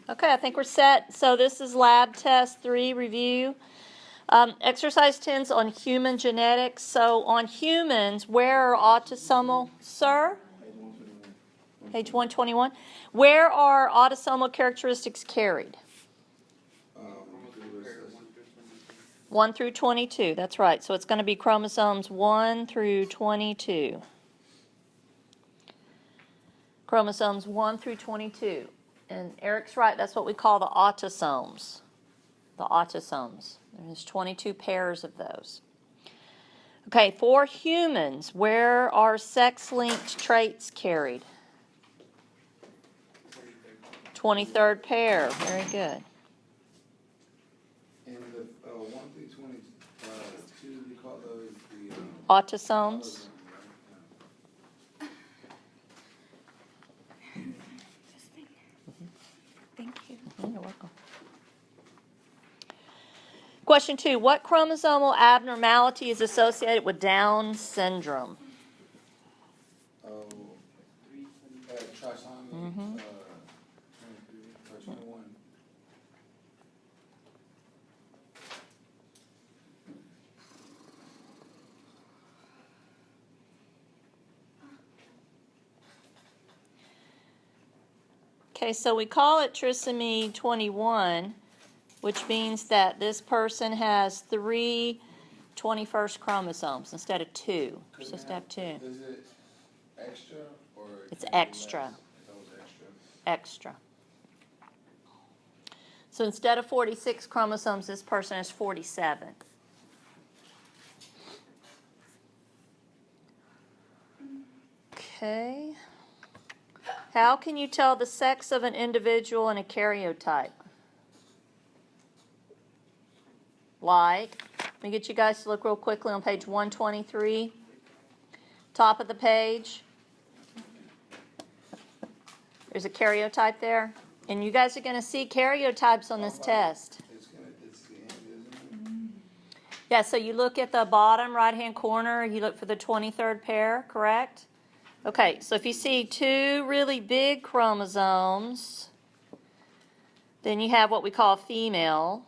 Okay, I think we're set. So this is lab test 3 review. Exercise 10's on human genetics. So on humans, where are autosomal, sir? Page 121. Where are autosomal characteristics carried? 1 through 22, that's right. So it's going to be chromosomes 1 through 22. Chromosomes 1 through 22. And Eric's right, that's what we call the autosomes. The autosomes. There's 22 pairs of those. Okay, for humans, where are sex-linked traits carried? 23rd pair, very good. And the 1 through 22, we call those the Autosomes. Thank you. You're welcome. Question 2. What chromosomal abnormality is associated with Down syndrome? trisomy 23 or 21. Okay, so we call it trisomy 21, which means that this person has 3 21st chromosomes instead of 2. You're supposed to have 2. Is it extra or? It's extra. That was extra. Extra. So instead of 46 chromosomes, this person has 47. Okay. How can you tell the sex of an individual in a karyotype? Like, let me get you guys to look real quickly on page 123, top of the page. There's a karyotype there. And you guys are going to see karyotypes on this test. It's the end, isn't it? Yeah, so you look at the bottom right-hand corner, you look for the 23rd pair, correct? Okay, so if you see 2 really big chromosomes, then you have what we call a female.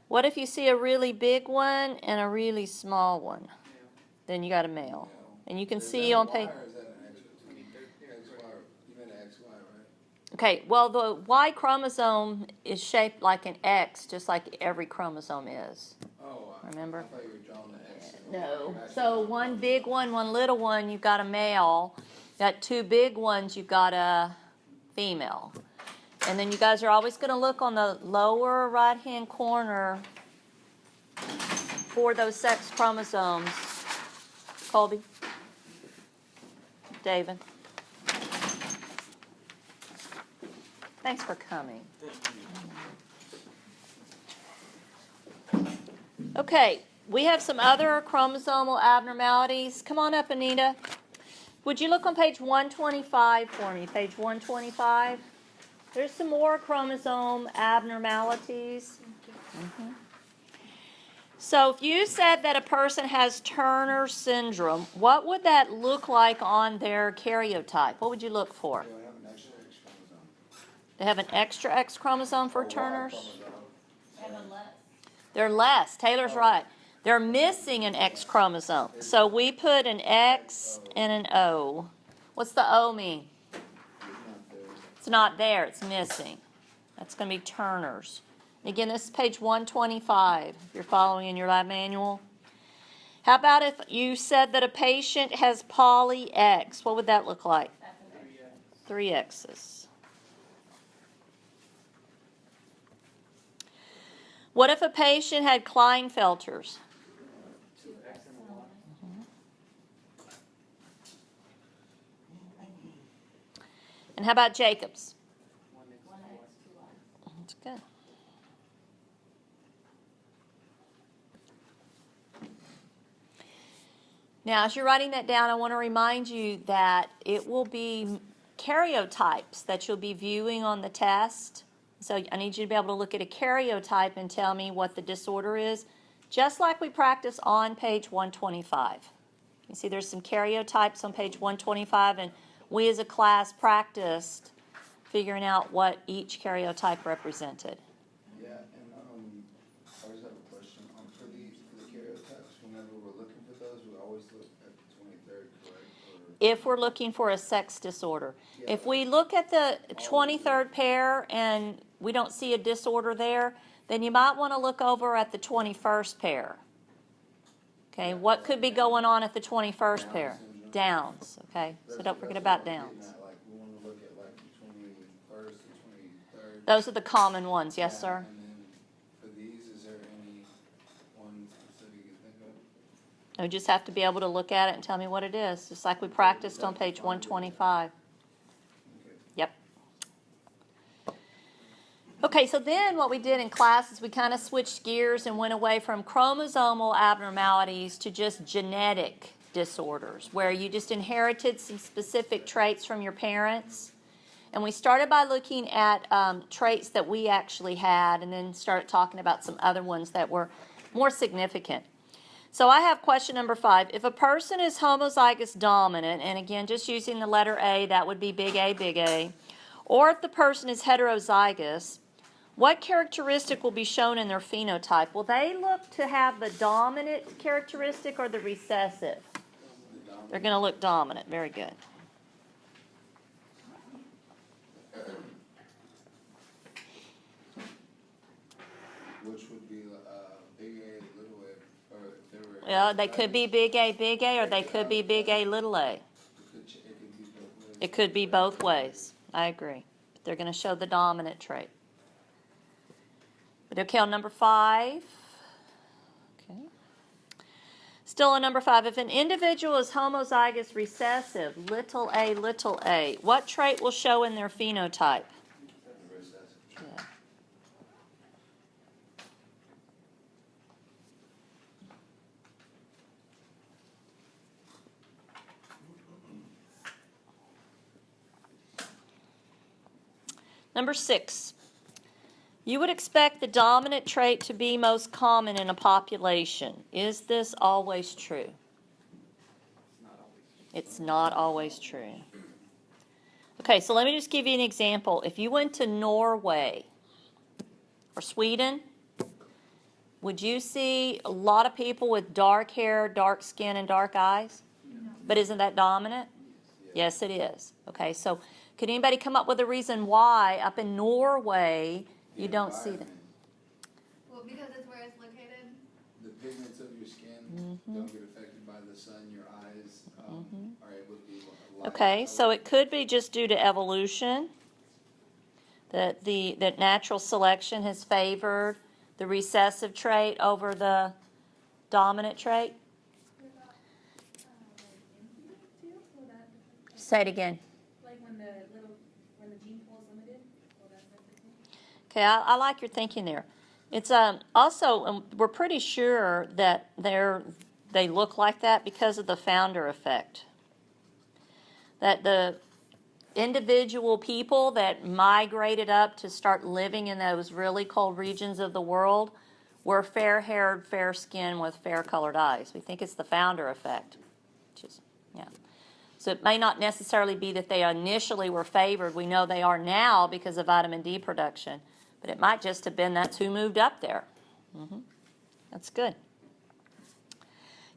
What if you see a really big one and a really small one? Then you got a male. And you can see on page... Okay, well, the Y chromosome is shaped like an X, just like every chromosome is. Oh, remember? I thought you were drawing the X. No. So one big one, one little one, you've got a male. Got 2 big ones, you've got a female. And then you guys are always going to look on the lower right-hand corner for those sex chromosomes. Colby? David? Thanks for coming. Okay, we have some other chromosomal abnormalities. Come on up, Anita. Would you look on page 125 for me? Page 125. There's some more chromosome abnormalities. So if you said that a person has Turner syndrome, what would that look like on their karyotype? What would you look for? They have an extra X chromosome for Turner's? They're less. Taylor's right. They're missing an X chromosome. So we put an X and an O. What's the O mean? It's not there. It's missing. That's going to be Turner's. Again, this is page 125, if you're following in your lab manual. How about if you said that a patient has poly X? What would that look like? 3 X's. What if a patient had Klinefelters? 2 X and a 1. And how about Jacobs? 1 X, 2 Y. That's good. Now, as you're writing that down, I want to remind you that it will be karyotypes that you'll be viewing on the test. So I need you to be able to look at a karyotype and tell me what the disorder is, just like we practice on page 125. You see there's some karyotypes on page 125, and we as a class practiced figuring out what each karyotype represented. Yeah, and I just have a question. For the karyotypes, whenever we're looking for those, we always look at the 23rd, correct? If we're looking for a sex disorder. If we look at the 23rd pair and we don't see a disorder there, then you might want to look over at the 21st pair. Okay, what could be going on at the 21st pair? Downs, okay? So don't forget about Downs. Like, we want to look at like the 21st, the 23rd. Those are the common ones, yes, sir? And then for these, is there any one specific you can think of? You just have to be able to look at it and tell me what it is, just like we practiced on page 125. Okay. Yep. Okay, so then what we did in class is we kind of switched gears and went away from chromosomal abnormalities to just genetic disorders, where you just inherited some specific traits from your parents. And we started by looking at traits that we actually had, and then started talking about some other ones that were more significant. So I have question number 5. If a person is homozygous dominant, and again, just using the letter A, that would be big A, or if the person is heterozygous, what characteristic will be shown in their phenotype? Will they look to have the dominant characteristic or the recessive? They're going to look dominant. Very good. Which would be big A, little a, or if they were... Yeah, they could be big A, or they could be big A, little a. It could be both ways. I agree. But they're going to show the dominant trait. But okay, on number 5. Okay. Still on number 5. If an individual is homozygous recessive, little a, what trait will show in their phenotype? Yeah. Number 6. You would expect the dominant trait to be most common in a population. Is this always true? It's not always true. Okay, so let me just give you an example. If you went to Norway or Sweden, would you see a lot of people with dark hair, dark skin, and dark eyes? No. But isn't that dominant? Yes, it is. Okay, so could anybody come up with a reason why up in Norway you don't see that? Well, because it's where it's located. The pigments of your skin don't get affected by the sun. Your eyes are able to be light. Okay, so it could be just due to evolution, that natural selection has favored the recessive trait over the dominant trait. Say it again. Like when the gene pool is limited? Okay, I like your thinking there. It's also we're pretty sure that they look like that because of the founder effect. That the individual people that migrated up to start living in those really cold regions of the world were fair-haired, fair-skinned with fair-colored eyes. We think it's the founder effect. So it may not necessarily be that they initially were favored. We know they are now because of vitamin D production. But it might just have been that's who moved up there. That's good.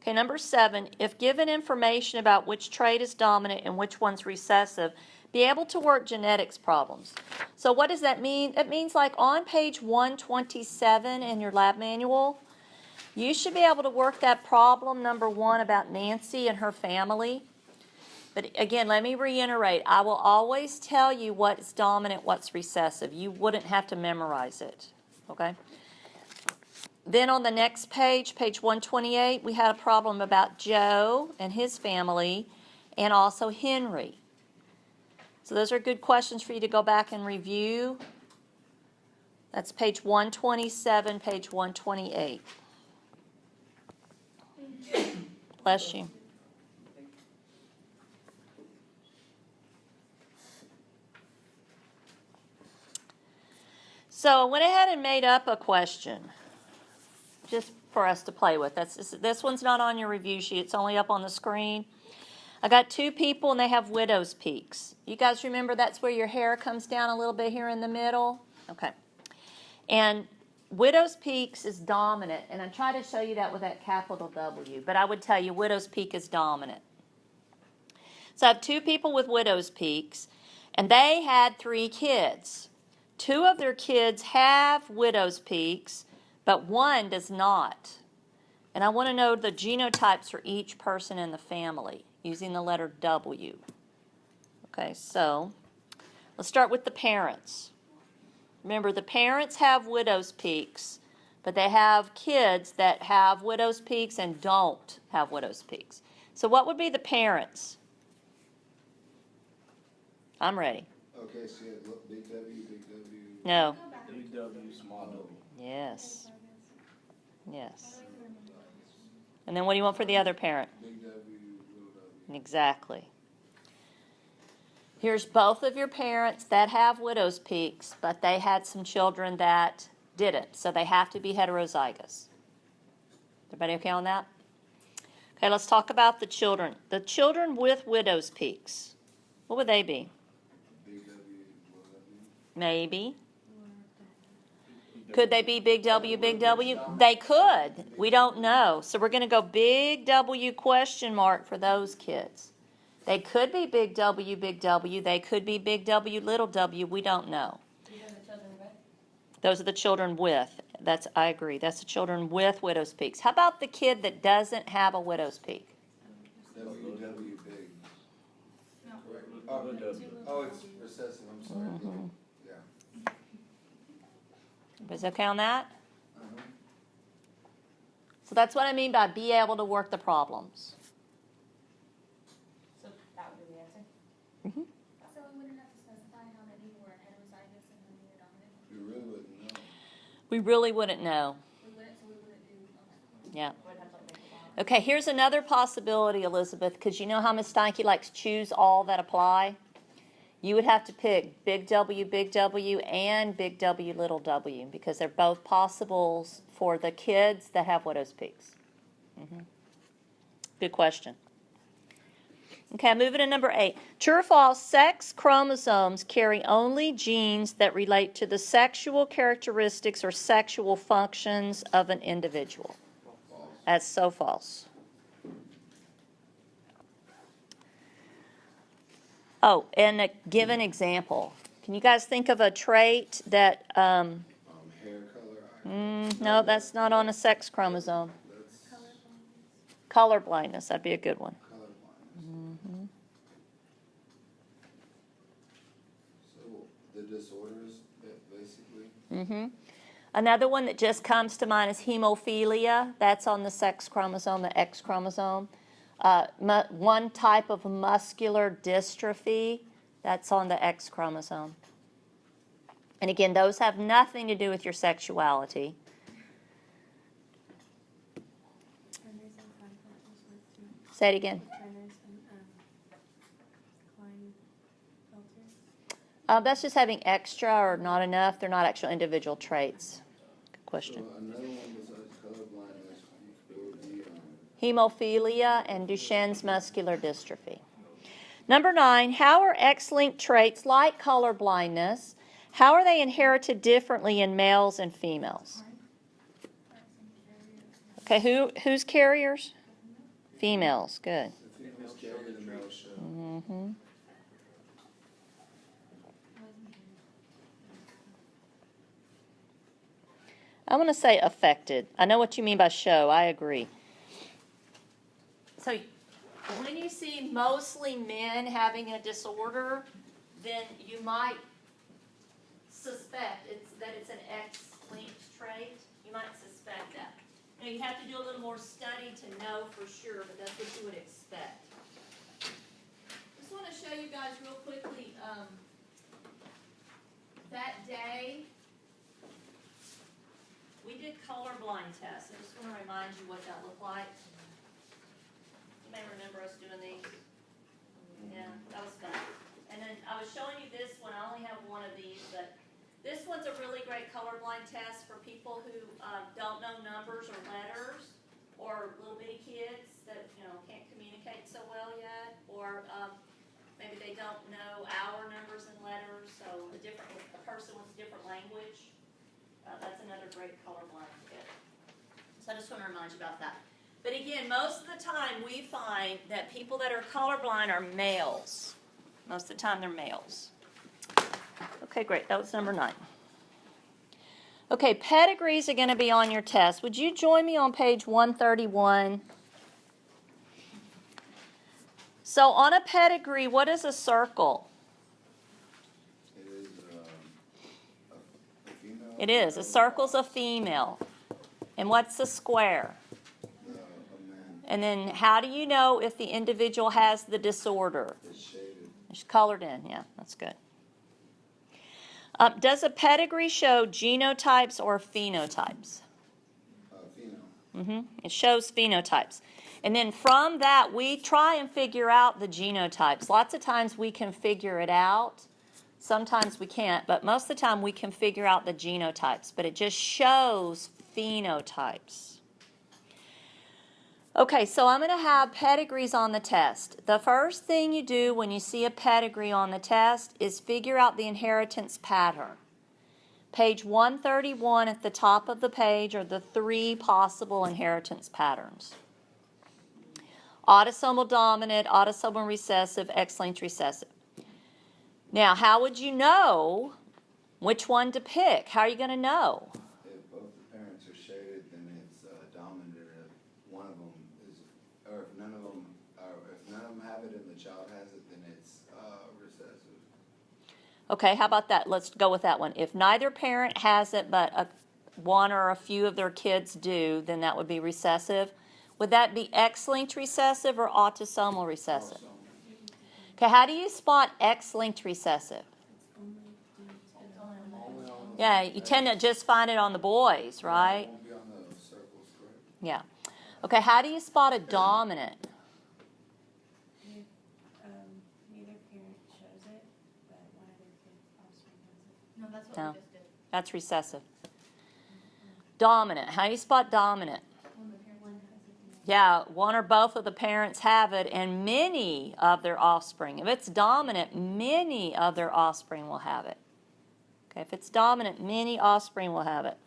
Okay, number 7. If given information about which trait is dominant and which one's recessive, be able to work genetics problems. So what does that mean? It means like on page 127 in your lab manual, you should be able to work that problem number 1 about Nancy and her family. But again, let me reiterate, I will always tell you what's dominant, what's recessive. You wouldn't have to memorize it, okay? Then on the next page, page 128, we had a problem about Joe and his family and also Henry. So those are good questions for you to go back and review. That's page 127, page 128. Bless you. So I went ahead and made up a question just for us to play with. This one's not on your review sheet. It's only up on the screen. I got two people and they have widow's peaks. You guys remember that's where your hair comes down a little bit here in the middle? Okay. And widow's peaks is dominant, and I try to show you that with that capital W, but I would tell you widow's peak is dominant. So I have two people with widow's peaks, and they had 3 kids. 2 of their kids have widow's peaks, but 1 does not. And I want to know the genotypes for each person in the family using the letter W. Okay, so let's start with the parents. Remember, the parents have widow's peaks, but they have kids that have widow's peaks and don't have widow's peaks. So what would be the parents? I'm ready. Okay, so you had big W, big W. No. Big W, small W. Yes. Yes. And then what do you want for the other parent? Big W, little W. Exactly. Here's both of your parents that have widow's peaks, but they had some children that didn't, so they have to be heterozygous. Everybody okay on that? Okay, let's talk about the children. The children with widow's peaks, what would they be? Big W, little W. Maybe. Could they be big W, big W? They could. We don't know. So we're going to go big W question mark for those kids. They could be big W, big W. They could be big W, little w. We don't know. Those are the children with. I agree. That's the children with widow's peaks. How about the kid that doesn't have a widow's peak? W, W, big. No. Correct. Oh, it's recessive. I'm sorry. Mhm. Yeah. Everybody's okay on that? Uh-huh. So that's what I mean by be able to work the problems. So that would be the answer? Mhm. So we wouldn't have to specify how many were heterozygous and how many were dominant? You really wouldn't know. We really wouldn't know. We wouldn't, so we wouldn't do, okay. Yeah. We'd have to make it wild. Okay, here's another possibility, Elizabeth, because you know how Miss Steinke likes choose all that apply? You would have to pick big W, and big W, little w, because they're both possibles for the kids that have widow's peaks. Good question. Okay, I'm moving to number 8. True or false, sex chromosomes carry only genes that relate to the sexual characteristics or sexual functions of an individual. That's so false. Oh, and give an example. Can you guys think of a trait that, Hair color, eye no, that's not on a sex chromosome. that's Color blindness, that'd be a good one. color blindness. So the disorders, basically. Another one that just comes to mind is hemophilia. That's on the sex chromosome, the X chromosome. One type of muscular dystrophy, that's on the X chromosome. And again, those have nothing to do with your sexuality. Say it again. That's just having extra or not enough. They're not actual individual traits. Good question. So another one besides color blindness, it would be Hemophilia and Duchenne's muscular dystrophy. Number 9, how are X-linked traits like color blindness, how are they inherited differently in males and females? Okay, who's carriers? Females, good. the females carry the male show. I'm going to say affected. I know what you mean by show. I agree. So when you see mostly men having a disorder, then you might suspect that it's an X-linked trait. You might suspect that. Now, you have to do a little more study to know for sure, but that's what you would expect. Just want to show you guys real quickly that day we did colorblind tests. I just want to remind you what that looked like. You may remember us doing these. Yeah, that was fun. And then I was showing you this one. I only have one of these, but this one's a really great colorblind test for people who don't know numbers or letters, or little bitty kids that can't communicate so well yet, or or maybe they don't know our numbers and letters, so a person with a different language, that's another great colorblind kid. So I just want to remind you about that. But again, most of the time we find that people that are colorblind are males. Most of the time they're males. Okay, great. That was number 9. Okay, pedigrees are going to be on your test. Would you join me on page 131? So on a pedigree, what is a circle? It is a female. It is. A circle's a female. And what's a square? A man. And then how do you know if the individual has the disorder? It's shaded. It's colored in. Yeah, that's good. Does a pedigree show genotypes or phenotypes? Female. It shows phenotypes. And then from that, we try and figure out the genotypes. Lots of times we can figure it out. Sometimes we can't, but most of the time we can figure out the genotypes. But it just shows phenotypes. Okay, so I'm going to have pedigrees on the test. The first thing you do when you see a pedigree on the test is figure out the inheritance pattern. Page 131 at the top of the page are the 3 possible inheritance patterns. Autosomal dominant, autosomal recessive, X-linked recessive. Now, how would you know which one to pick? How are you going to know? If both the parents are shaded, then it's dominant. If one of them is, or if none of them have it and the child has it, then it's recessive. Okay, how about that? Let's go with that one. If neither parent has it, but one or a few of their kids do, then that would be recessive. Would that be X-linked recessive or autosomal recessive? Okay, how do you spot X-linked recessive? Yeah, you tend to just find it on the boys, right? It won't be on the circles, correct? Yeah. Okay, how do you spot a dominant? Neither parent shows it, but one of their kids' offspring has it. No, that's what No. we just did. That's recessive. Dominant. How do you spot dominant? One of the parent one has it. Yeah, one or both of the parents have it, and many of their offspring. If it's dominant, many of their offspring will have it. Okay, if it's dominant, many offspring will have it.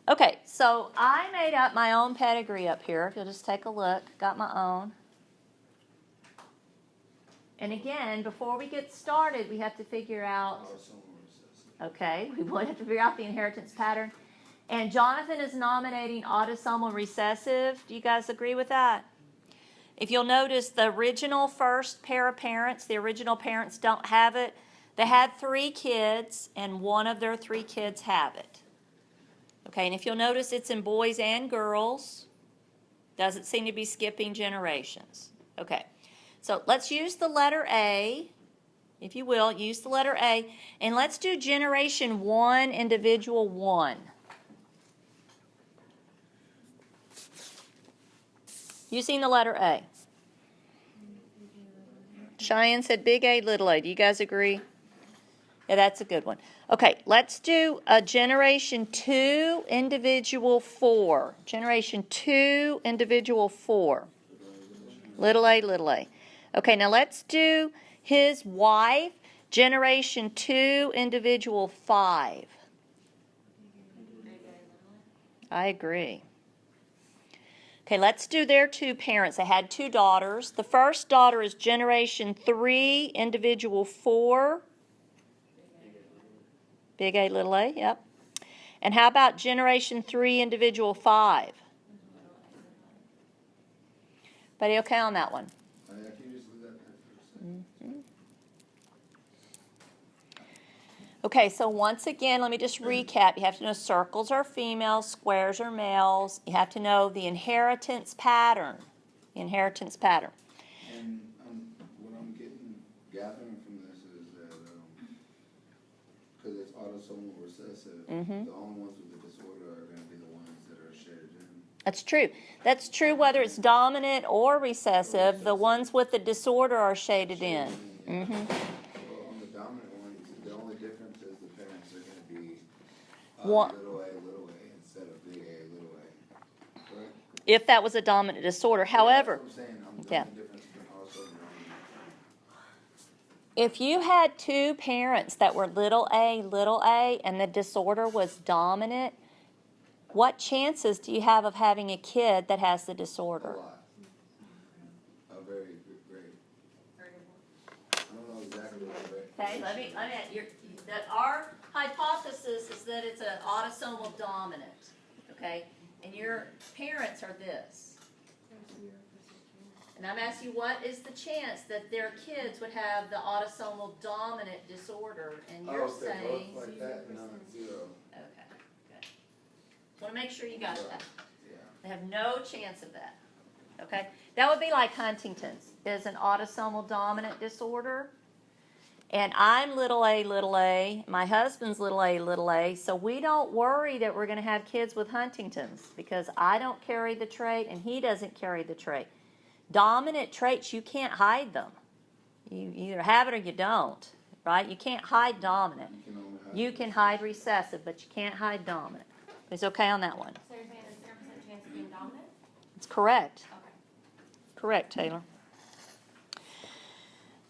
Okay, so I made up my own pedigree up here. If you'll just take a look, got my own. And again, before we get started, we have to figure out, Autosomal recessive. okay, we want to figure out the inheritance pattern. And Jonathan is nominating autosomal recessive. Do you guys agree with that? If you'll notice, the original first pair of parents, the original parents don't have it. They had 3 kids, and one of their 3 kids have it. Okay, and if you'll notice, it's in boys and girls. Doesn't seem to be skipping generations. Okay, so let's use the letter A. If you will, use the letter A. And let's do generation 1, individual 1. Using the letter A. Cheyenne said big A, little a. Do you guys agree? Yeah, that's a good one. Okay, let's do a generation 2, individual 4. Generation 2, individual 4. Little a, little a. Okay, now let's do his wife, generation 2, individual 5. I agree. Okay, let's do their 2 parents. They had 2 daughters. The first daughter is generation 3, individual 4. Big A, little a, yep. And how about generation 3, individual 5? Buddy, okay on that one? Can you just leave that there for a second? Okay, so once again, let me just recap. You have to know circles are females, squares are males. You have to know the inheritance pattern. The inheritance pattern. And what I'm gathering from this is that because it's autosomal recessive, the only ones with the disorder are going to be the ones that are shaded in. That's true. That's true whether it's dominant or recessive. The ones with the disorder are shaded in. So on the dominant ones, the only difference is the parents are going to be little a instead of big A, little a. Correct? If that was a dominant disorder. However, That's what I'm saying. The yeah. only difference between autosomal If you had two parents that were little a, and the disorder was dominant, what chances do you have of having a kid that has the A disorder? lot. A very great. I don't know exactly what. Okay, our hypothesis is that it's an autosomal dominant, okay? And your parents are this. And I'm asking you, what is the chance that their kids would have the autosomal dominant disorder? And you're if they're saying... both like that, no, 0. Okay, good. Want to make sure you got that. Yeah. They have no chance of that, okay? That would be like Huntington's is an autosomal dominant disorder. And I'm little a, my husband's little a, so we don't worry that we're going to have kids with Huntington's because I don't carry the trait and he doesn't carry the trait. Dominant traits, you can't hide them. You either have it or you don't, right? You can't hide dominant. You can hide recessive, but you can't hide dominant. It's okay on that one. So you're saying there's 0% chance of being dominant? It's correct. Okay. Correct, Taylor.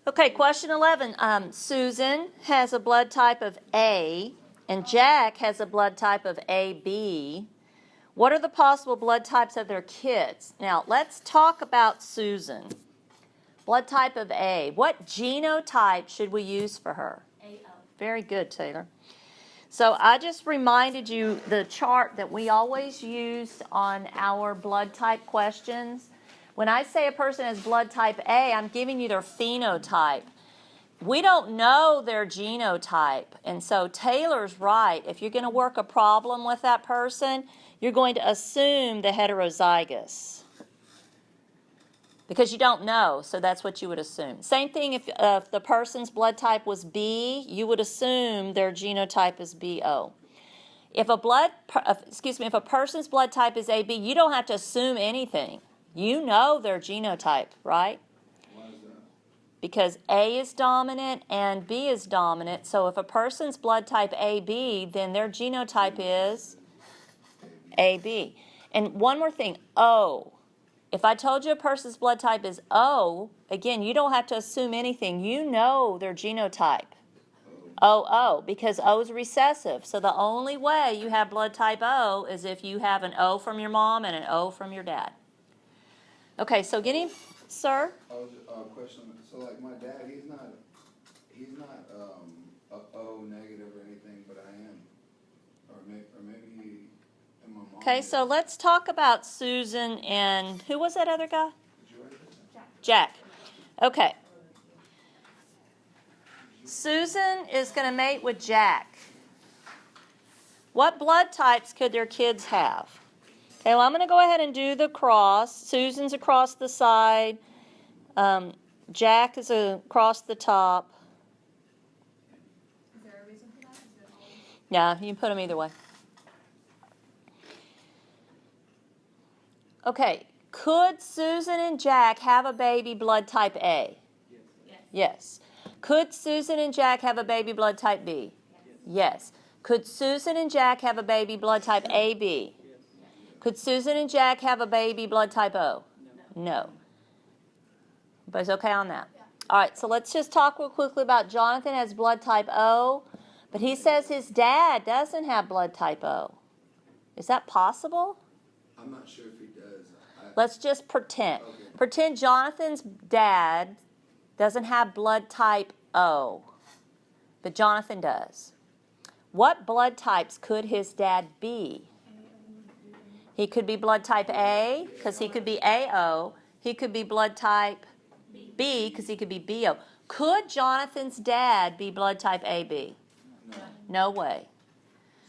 Okay, question 11. Susan has a blood type of A, and Jack has a blood type of AB. What are the possible blood types of their kids? Now, let's talk about Susan. Blood type of A. What genotype should we use for her? AO. Very good, Taylor. So I just reminded you the chart that we always use on our blood type questions. When I say a person has blood type A, I'm giving you their phenotype. We don't know their genotype. And so Taylor's right. If you're going to work a problem with that person, you're going to assume the heterozygous. Because you don't know, so that's what you would assume. Same thing if the person's blood type was B, you would assume their genotype is BO. If a person's blood type is AB, you don't have to assume anything. You know their genotype, right? Why is that? Because A is dominant and B is dominant. So if a person's blood type AB, then their genotype is AB. And one more thing, O. If I told you a person's blood type is O, again, you don't have to assume anything. You know their genotype. OO, because O is recessive. So the only way you have blood type O is if you have an O from your mom and an O from your dad. Okay, so sir? I was question. So like my dad, he's not O negative or anything, but I am, or maybe and my mom. Okay, is. so let's talk about Susan and who was that other guy? Did you write this down? Jack. Okay. Susan is going to mate with Jack. What blood types could their kids have? Okay, well, I'm going to go ahead and do the cross. Susan's across the side. Jack is across the top. Is there a reason for that? Is it all? Yeah, you can put them either way. Okay, could Susan and Jack have a baby blood type A? Yes. Yes. Could Susan and Jack have a baby blood type B? Yes. Could Susan and Jack have a baby blood type AB? Could Susan and Jack have a baby blood type O? No. Everybody's okay on that? Yeah. All right, so let's just talk real quickly about Jonathan has blood type O, but he says his dad doesn't have blood type O. Is that possible? I'm not sure if he does. Let's just pretend. Okay. Pretend Jonathan's dad doesn't have blood type O, but Jonathan does. What blood types could his dad be? He could be blood type A, because he could be AO. He could be blood type B, because he could be BO. Could Jonathan's dad be blood type AB? No. No way.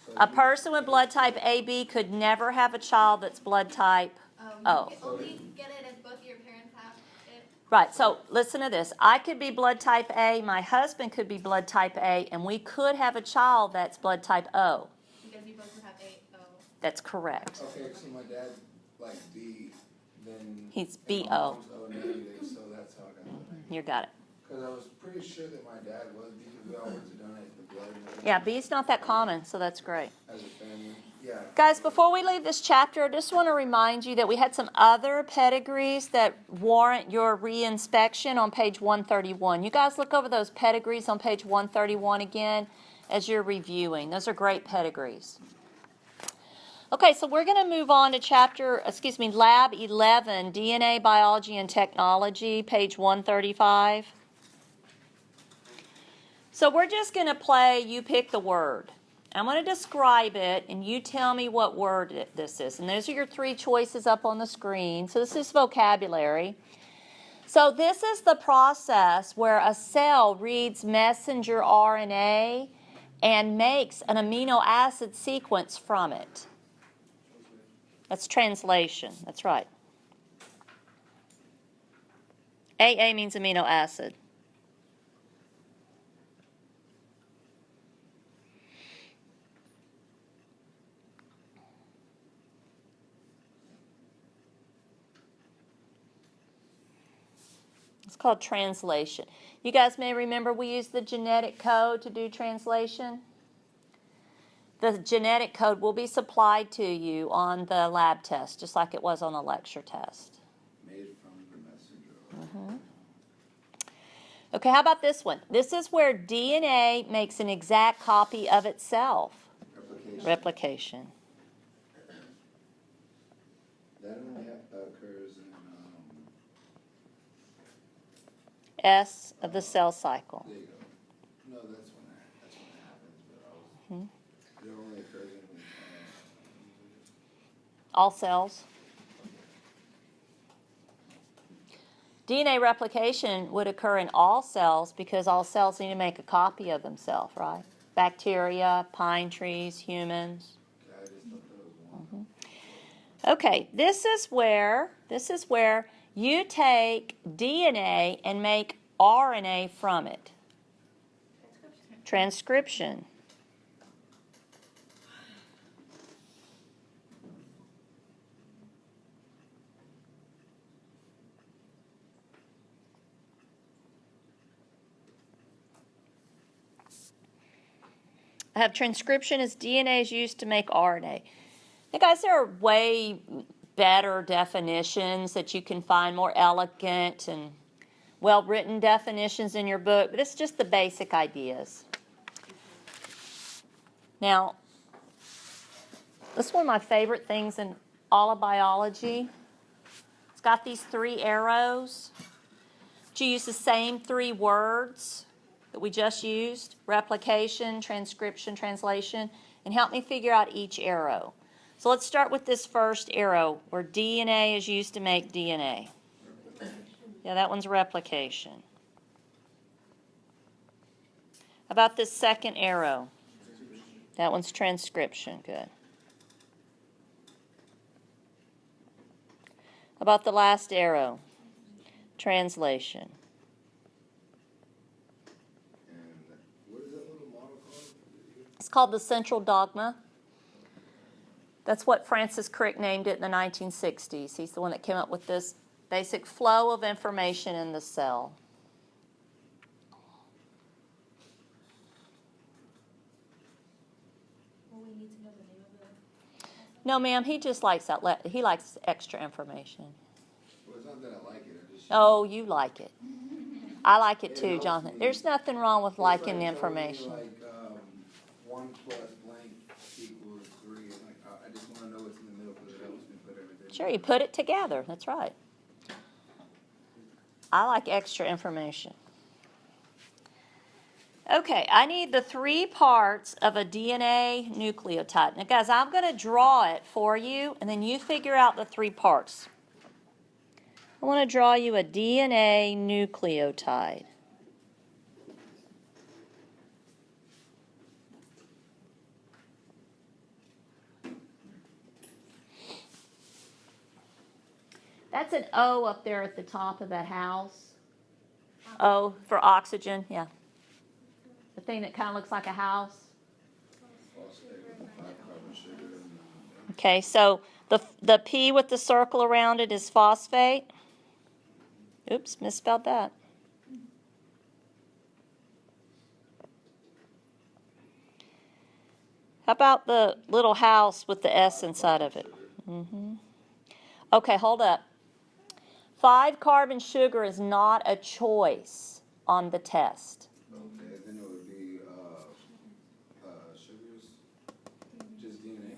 So A person with blood type AB could never have a child that's blood type You O. can only get it if both of your parents have it. Right, so listen to this. I could be blood type A, my husband could be blood type A, and we could have a child that's blood type O. Because you both would have AO. That's correct. Okay, so my dad's like B, then He's and my BO. mom's O negative, so that's how I got it. You got it. Because I was pretty sure that my dad was, because we all went to donate the blood and everything Yeah, B's not that common, so that's great. as a family. Yeah. Guys, before we leave this chapter, I just want to remind you that we had some other pedigrees that warrant your reinspection on page 131. You guys look over those pedigrees on page 131 again as you're reviewing. Those are great pedigrees. Okay, so we're going to move on to lab 11, DNA, Biology, and Technology, page 135. So we're just going to play you pick the word. I'm going to describe it, and you tell me what word this is. And those are your three choices up on the screen. So this is vocabulary. So this is the process where a cell reads messenger RNA and makes an amino acid sequence from it. That's translation. That's right. AA means amino acid. It's called translation. You guys may remember we used the genetic code to do translation. The genetic code will be supplied to you on the lab test, just like it was on the lecture test. Made from the messenger. Okay, how about this one? This is where DNA makes an exact copy of itself. Replication. That only occurs in S of the cell cycle. there you go. No, that's when that happens. But it only occurs in All cells. DNA replication would occur in all cells because all cells need to make a copy of themselves, right? Bacteria, pine trees, humans. I just thought that was one. Okay, this is where you take DNA and make RNA from it. Transcription. I have transcription as DNA is used to make RNA. Now, guys, there are way better definitions that you can find, more elegant and well-written definitions in your book, but it's just the basic ideas. Now, this is one of my favorite things in all of biology. It's got these three arrows. But you use the same three words that we just used: replication, transcription, translation, and help me figure out each arrow. So let's start with this first arrow where DNA is used to make DNA. Yeah, that one's replication. How about this second arrow? That one's transcription. Good. How about the last arrow? Translation. And what is that little model called? It's called the central dogma. That's what Francis Crick named it in the 1960s. He's the one that came up with this basic flow of information in the cell. Will we need to know the name of the? No, ma'am, he just likes that. He likes extra information. Well, it's not that I like it. I just. Oh, you like it. I like it It too, helps Jonathan. me. There's nothing wrong with It's liking the like telling me, information. like 1 plus blank equals 3. And like I just want to know what's in the middle because it helps me put everything. Sure, you put it together. That's right. I like extra information. Okay, I need the 3 parts of a DNA nucleotide. Now, guys, I'm going to draw it for you, and then you figure out the 3 parts. I want to draw you a DNA nucleotide. That's an O up there at the top of that house. O for oxygen, yeah. The thing that kind of looks like a house. Phosphate with 5 carbon sugar. And, Okay, so the P with the circle around it is phosphate. Oops, misspelled that. How about the little house with the S inside of it? Okay, hold up. 5-carbon sugar is not a choice on the test. Okay, then it would be, sugars, just DNA.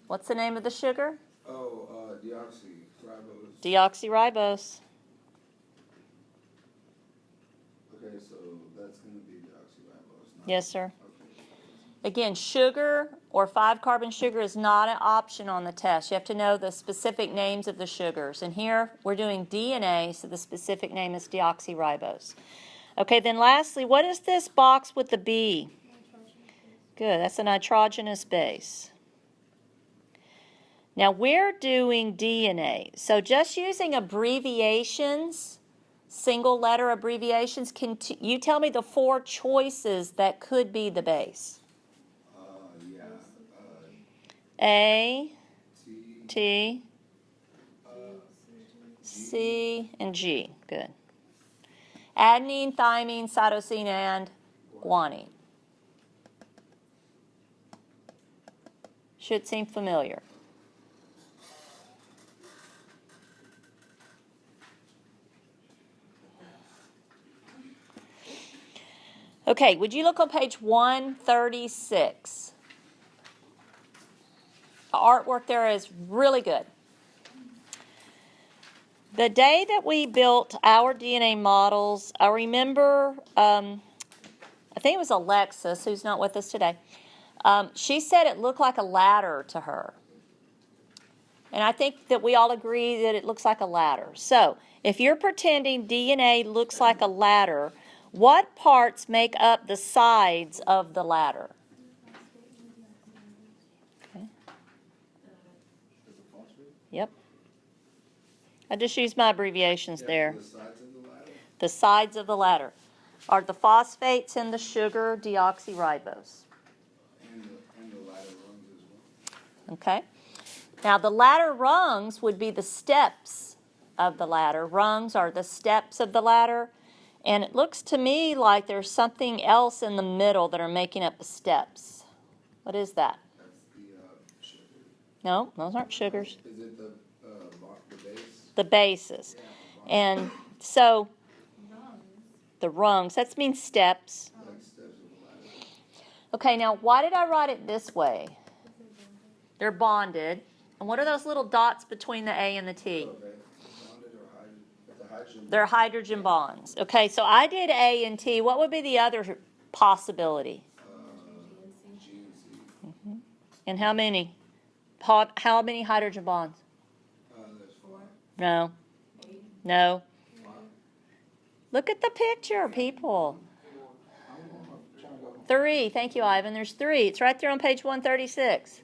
What's the name of the sugar? Oh, deoxyribose. Deoxyribose. Okay, so that's gonna be deoxyribose. Yes, sir. Okay. Again, sugar or 5-carbon sugar is not an option on the test. You have to know the specific names of the sugars. And here we're doing DNA, so the specific name is deoxyribose. Okay, then lastly, what is this box with the B? Good, that's a nitrogenous base. Now we're doing DNA, so just using abbreviations, single letter abbreviations, can you tell me the 4 choices that could be the base? Yeah. A, T. T, C, and G. Good. Adenine, thymine, cytosine, and guanine. Should seem familiar. Okay, would you look on page 136? The artwork there is really good. The day that we built our DNA models, I remember, I think it was Alexis, who's not with us today. She said it looked like a ladder to her. And I think that we all agree that it looks like a ladder. So, if you're pretending DNA looks like a ladder, what parts make up the sides of the ladder? Okay. Yep. I just used my abbreviations there. The sides of the ladder? The sides of the ladder are the phosphates and the sugar deoxyribose. And the ladder rungs as well. Okay. Now the ladder rungs would be the steps of the ladder. Rungs are the steps of the ladder. And it looks to me like there's something else in the middle that are making up the steps. What is that? That's the sugar. No, those aren't sugars. Is it the base? The bases. Yeah. And so the rungs, that means steps. Like steps of the ladder. Okay, now why did I write it this way? They're bonded. And what are those little dots between the A and the T? Okay. Bonded or hydrogen? They're hydrogen bonds. Okay, so I did A and T. What would be the other possibility? G and C. And how many? How many hydrogen bonds? There's 4. No. No. Look at the picture, people. 3. Thank you, Ivan. There's 3. It's right there on page 136.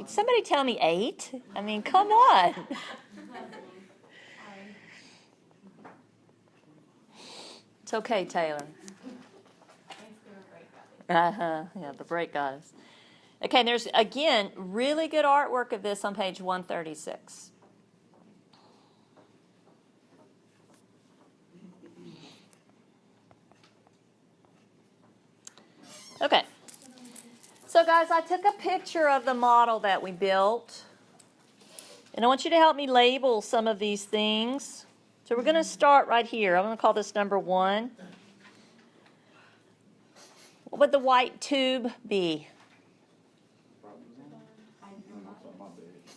Somebody tell me 8? I mean, come on. It's okay, Taylor. Yeah, the break goddess. Okay, there's, again, really good artwork of this on page 136. Okay. So, guys, I took a picture of the model that we built. And I want you to help me label some of these things. So we're going to start right here. I'm going to call this number 1. What would the white tube be?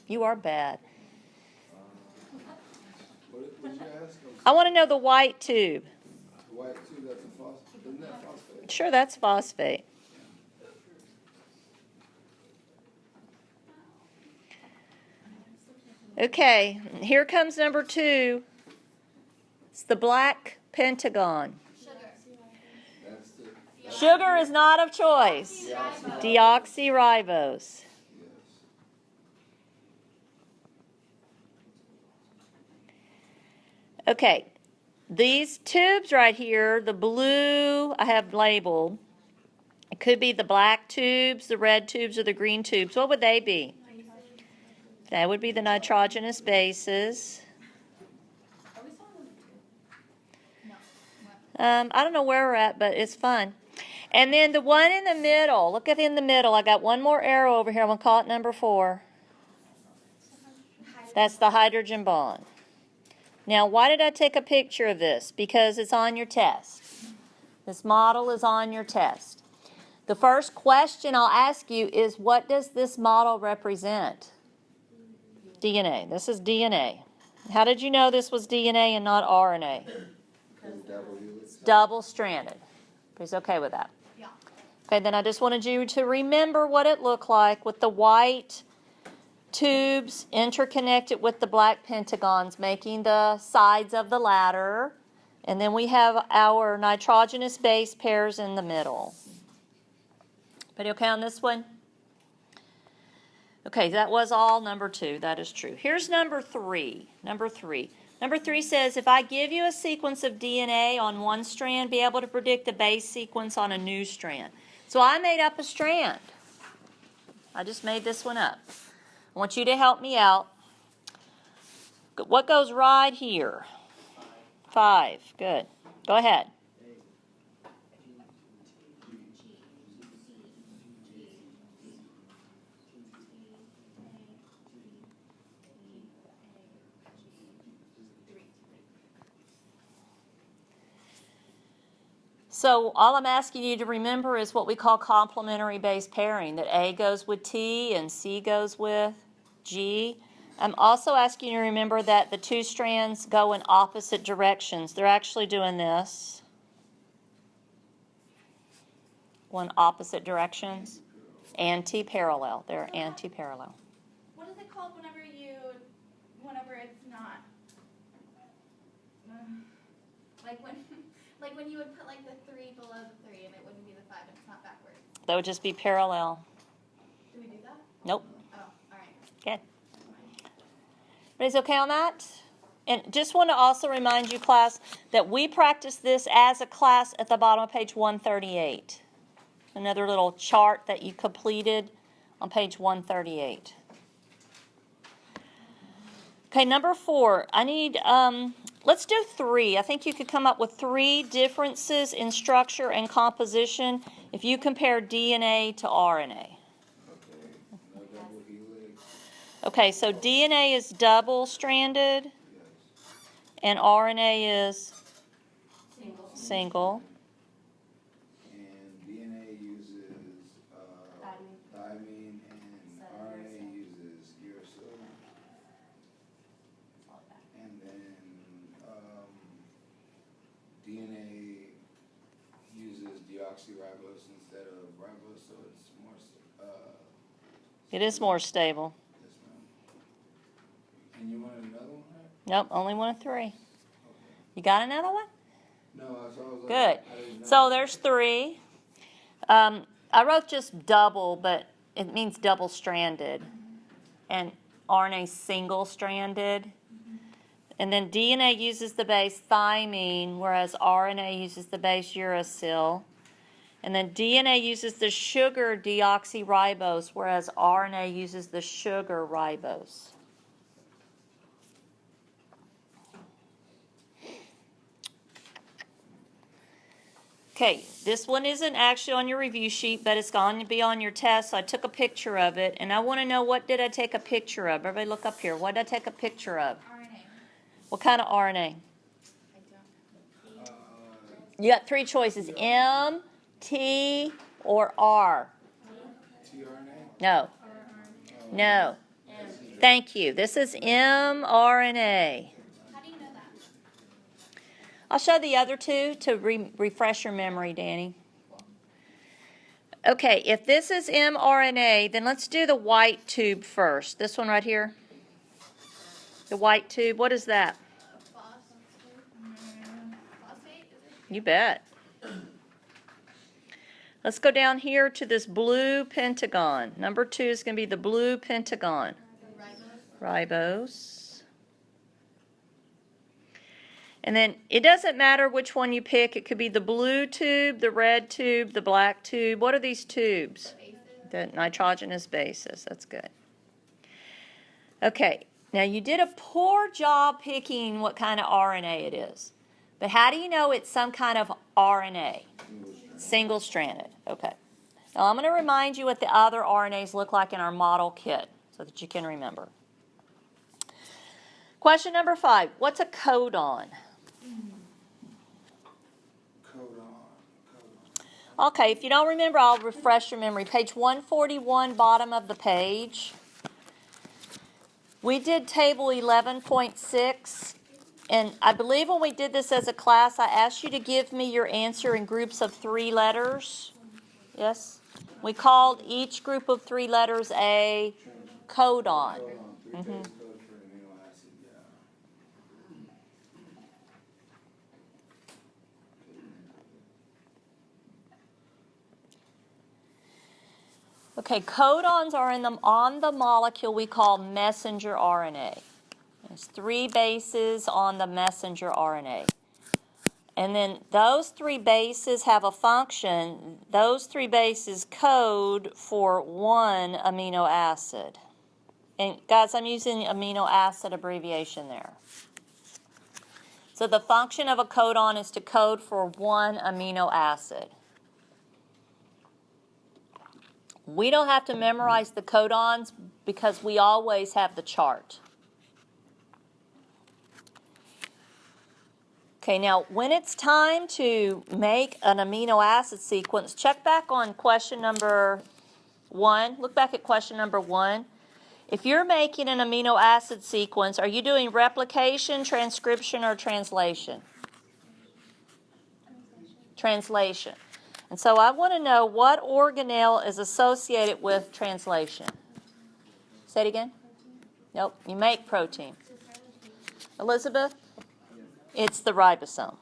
You are bad. What did you ask? I want to know the white tube. The white tube, that's a phosphate. Isn't that phosphate? Sure, that's phosphate. Okay, here comes number 2. It's the black pentagon. That's the Sugar is not of choice. Deoxyribose. yes. Okay, these tubes right here, the blue I have labeled. It could be the black tubes, the red tubes, or the green tubes. What would they be? That would be the nitrogenous bases. I don't know where we're at, but it's fun. And then the one in the middle, look at in the middle. I got one more arrow over here. I'm going to call it number 4. That's the hydrogen bond. Now, why did I take a picture of this? Because it's on your test. This model is on your test. The first question I'll ask you is, what does this model represent? DNA. This is DNA. How did you know this was DNA and not RNA? Double-stranded. Everybody's okay with that? Yeah. Okay, then I just wanted you to remember what it looked like with the white tubes interconnected with the black pentagons making the sides of the ladder. And then we have our nitrogenous base pairs in the middle. Everybody okay on this one? Okay, that was all number 2. That is true. Here's number 3. Number 3 says, if I give you a sequence of DNA on one strand, be able to predict the base sequence on a new strand. So I made up a strand. I just made this one up. I want you to help me out. What goes right here? 5. Good. Go ahead. So all I'm asking you to remember is what we call complementary base pairing, that A goes with T and C goes with G. I'm also asking you to remember that the 2 strands go in opposite directions. They're actually doing this. One opposite directions. Anti-parallel. They're anti-parallel. What is it called whenever it's not, like when you would put like the 3 below the 3 and it wouldn't be the 5 and it's not backwards? That would just be parallel. Do we do that? Nope. Oh, all right. Good. Everybody's okay on that? And just want to also remind you, class, that we practice this as a class at the bottom of page 138. Another little chart that you completed on page 138. Okay, number 4. I need, let's do 3. I think you could come up with 3 differences in structure and composition if you compare DNA to RNA. Okay, so DNA is double-stranded, and RNA is single. And DNA uses thymine, and RNA uses uracil. And then DNA uses deoxyribose instead of ribose, so it's more. It is more stable. And you wanted another one? Right? Nope, only one of 3. You got another one? No, I was like, Good. I didn't know. So there's 3. I wrote just double, but it means double-stranded. And RNA single-stranded. And then DNA uses the base thymine, whereas RNA uses the base uracil. And then DNA uses the sugar deoxyribose, whereas RNA uses the sugar ribose. Okay, this one isn't actually on your review sheet, but it's going to be on your test. So I took a picture of it, and I want to know, what did I take a picture of? Everybody look up here. What did I take a picture of? RNA. What kind of RNA? I don't. You got 3 choices: M, T, or R. tRNA? No. No. Thank you. This is mRNA. How do you know that? I'll show the other 2 to refresh your memory, Danny. Okay, if this is mRNA, then let's do the white tube first. This one right here. The white tube. What is that? Phosphate, is it? You bet. Let's go down here to this blue pentagon. Number 2 is going to be the blue pentagon. Ribose. And then it doesn't matter which one you pick. It could be the blue tube, the red tube, the black tube. What are these tubes? The nitrogenous bases. That's good. Okay. Now you did a poor job picking what kind of RNA it is. But how do you know it's some kind of RNA? Single-stranded. Okay. Now I'm going to remind you what the other RNAs look like in our model kit so that you can remember. Question number 5. What's a codon? Okay, if you don't remember, I'll refresh your memory. Page 141, bottom of the page. We did table 11.6, and I believe when we did this as a class, I asked you to give me your answer in groups of 3 letters. Yes? We called each group of 3 letters a codon. Okay, codons are on the molecule we call messenger RNA. There's 3 bases on the messenger RNA. And then those 3 bases have a function. Those 3 bases code for 1 amino acid. And guys, I'm using amino acid abbreviation there. So the function of a codon is to code for 1 amino acid. We don't have to memorize the codons because we always have the chart. Okay, now when it's time to make an amino acid sequence, check back on question number 1. Look back at question number 1. If you're making an amino acid sequence, are you doing replication, transcription, or translation? Translation. And so I want to know what organelle is associated with translation. Say it again. Nope, you make protein. Elizabeth? It's the ribosome.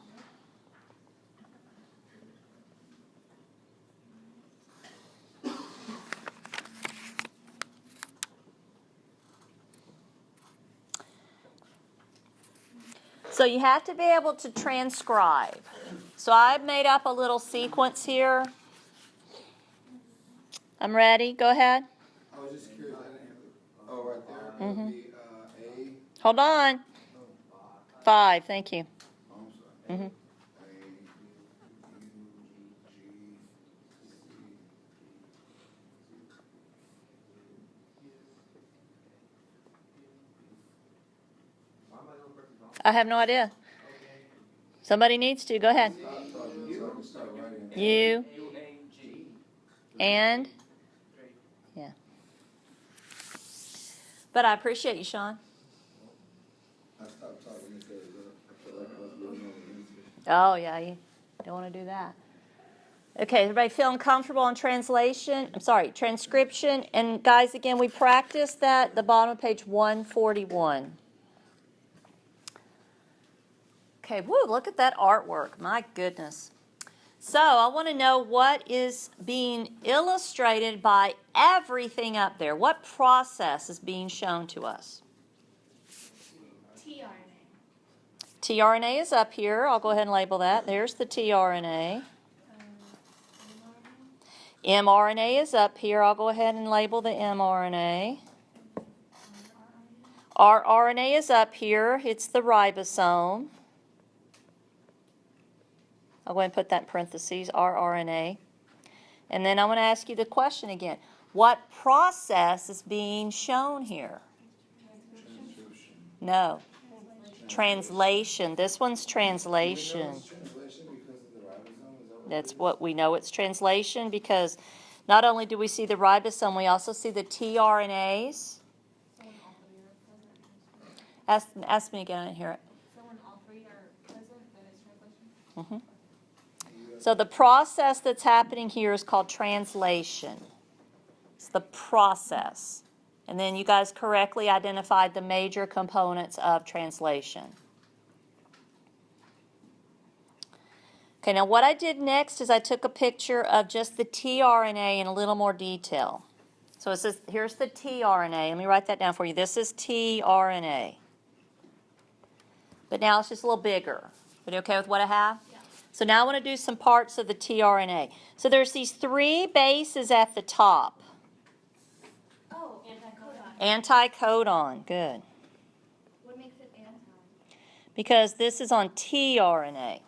So you have to be able to transcribe. So I've made up a little sequence here. I'm ready. Go ahead. I was just curious. I didn't have the, right there. It would be A. Hold on. 5. Thank you. Oh, I'm sorry. A, U, G, I have no idea. Somebody needs to. Go ahead. U. And? Yeah. But I appreciate you, Sean. I stopped talking because I feel like I was losing all the answers. Oh, yeah, you don't want to do that. Okay, everybody feeling comfortable on translation? I'm sorry, transcription. And guys, again, we practiced that at the bottom of page 141. Okay, woo, look at that artwork. My goodness. So I want to know what is being illustrated by everything up there. What process is being shown to us? tRNA. tRNA is up here. I'll go ahead and label that. There's the tRNA. mRNA is up here. I'll go ahead and label the mRNA. rRNA is up here. It's the ribosome. I'll go ahead and put that in parentheses, rRNA. And then I'm going to ask you the question again. What process is being shown here? No. Translation. This one's translation. Translation because of the ribosome? That's what we know it's translation because not only do we see the ribosome, we also see the tRNAs. Ask me again, I didn't hear it. So when all 3 are present, then it's translation? So the process that's happening here is called translation. It's the process. And then you guys correctly identified the major components of translation. Okay, now what I did next is I took a picture of just the tRNA in a little more detail. So it says, here's the tRNA. Let me write that down for you. This is tRNA. But now it's just a little bigger. Are you okay with what I have? Yeah. So now I want to do some parts of the tRNA. So there's these 3 bases at the top. Oh, anticodon. Anticodon, good. What makes it anti? Because this is on tRNA.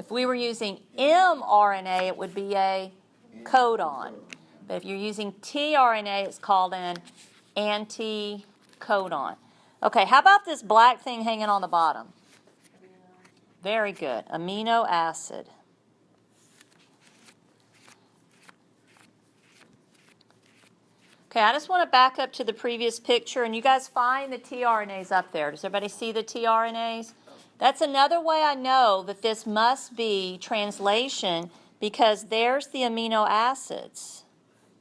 If we were using mRNA, it would be a codon. But if you're using tRNA, it's called an anticodon. Okay, how about this black thing hanging on the bottom? Very good. Amino acid. Okay, I just want to back up to the previous picture, and you guys find the tRNAs up there. Does everybody see the tRNAs? That's another way I know that this must be translation, because there's the amino acids,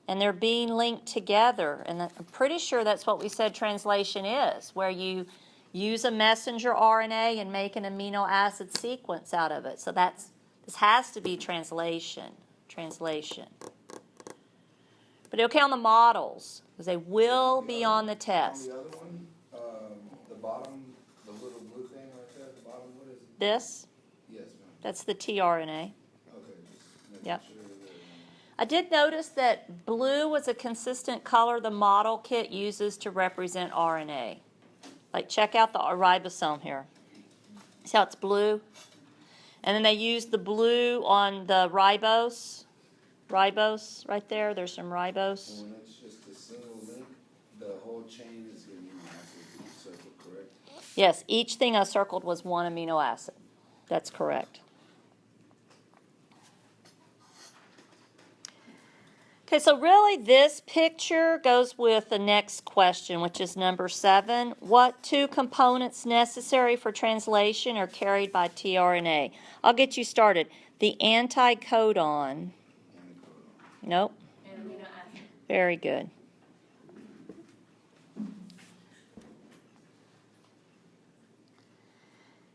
and they're being linked together. And I'm pretty sure that's what we said translation is, where you use a messenger RNA and make an amino acid sequence out of it. So this has to be translation. But okay on the models, because they will be on the test. On the other one, the bottom, the little blue thing right there at the bottom, what is it? This, Yes, ma'am. that's the tRNA. Okay, just making Yep. sure that. I did notice that blue was a consistent color the model kit uses to represent RNA. Like, check out the ribosome here. See how it's blue? And then they use the blue on the ribose. Ribose right there. There's some ribose. When it's just a single link, the whole chain is going to be acid circle, correct? Yes, each thing I circled was one amino acid. That's correct. Okay, so really this picture goes with the next question, which is number 7. What 2 components necessary for translation are carried by tRNA? I'll get you started. The anticodon. Nope. And amino acid. Very good.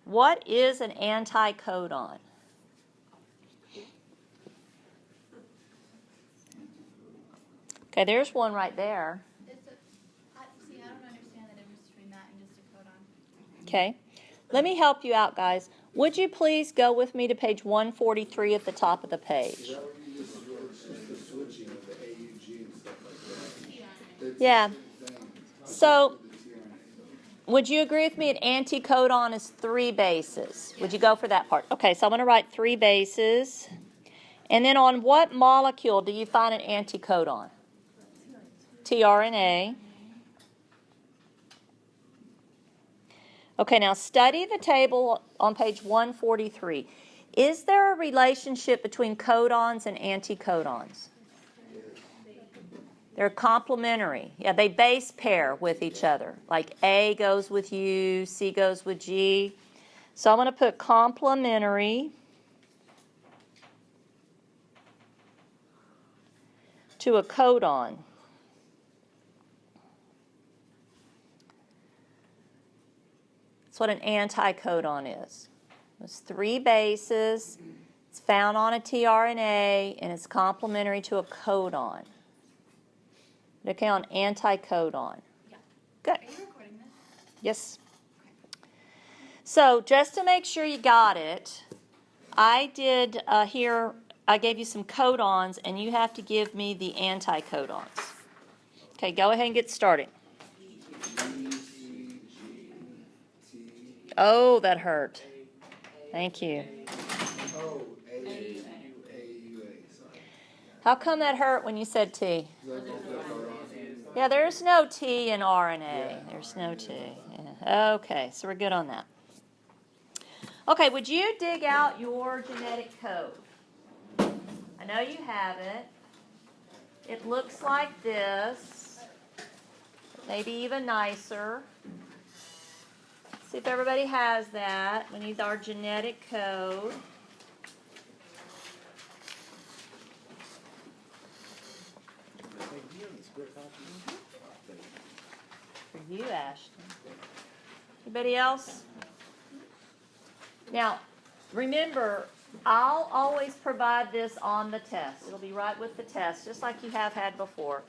What is an anticodon? Okay, there's one right there. It's a, see, I don't understand the difference between that and just a codon. Okay. Let me help you out, guys. Would you please go with me to page 143 at the top of the page? Is that what you just switch, the switching of the AUG and stuff like that? It's Yeah. the same thing. So, The tRNA, would you agree with me an anticodon is 3 bases? Would you go for that part? Okay, so I'm going to write 3 bases. And then on what molecule do you find an anticodon? tRNA. Okay, now study the table on page 143. Is there a relationship between codons and anticodons? They're complementary. Yeah, they base pair with each other. Like A goes with U, C goes with G. So I'm going to put complementary to a codon. That's what an anticodon is. It's 3 bases. It's found on a tRNA, and it's complementary to a codon. Okay, on anticodon. Yeah. Good. Are you recording this? Yes. So just to make sure you got it, I did here, I gave you some codons, and you have to give me the anticodons. Okay, go ahead and get started. Oh, that hurt. Thank you. Oh, AUA, sorry. How come that hurt when you said T? Is that going for the codon? Yeah, there's no T in RNA. There's no T. Yeah. Okay, so we're good on that. Okay, would you dig out your genetic code? I know you have it. It looks like this. Maybe even nicer. See if everybody has that. We need our genetic code. For you, Ashton. Anybody else? Now, remember, I'll always provide this on the test. It'll be right with the test, just like you have had before.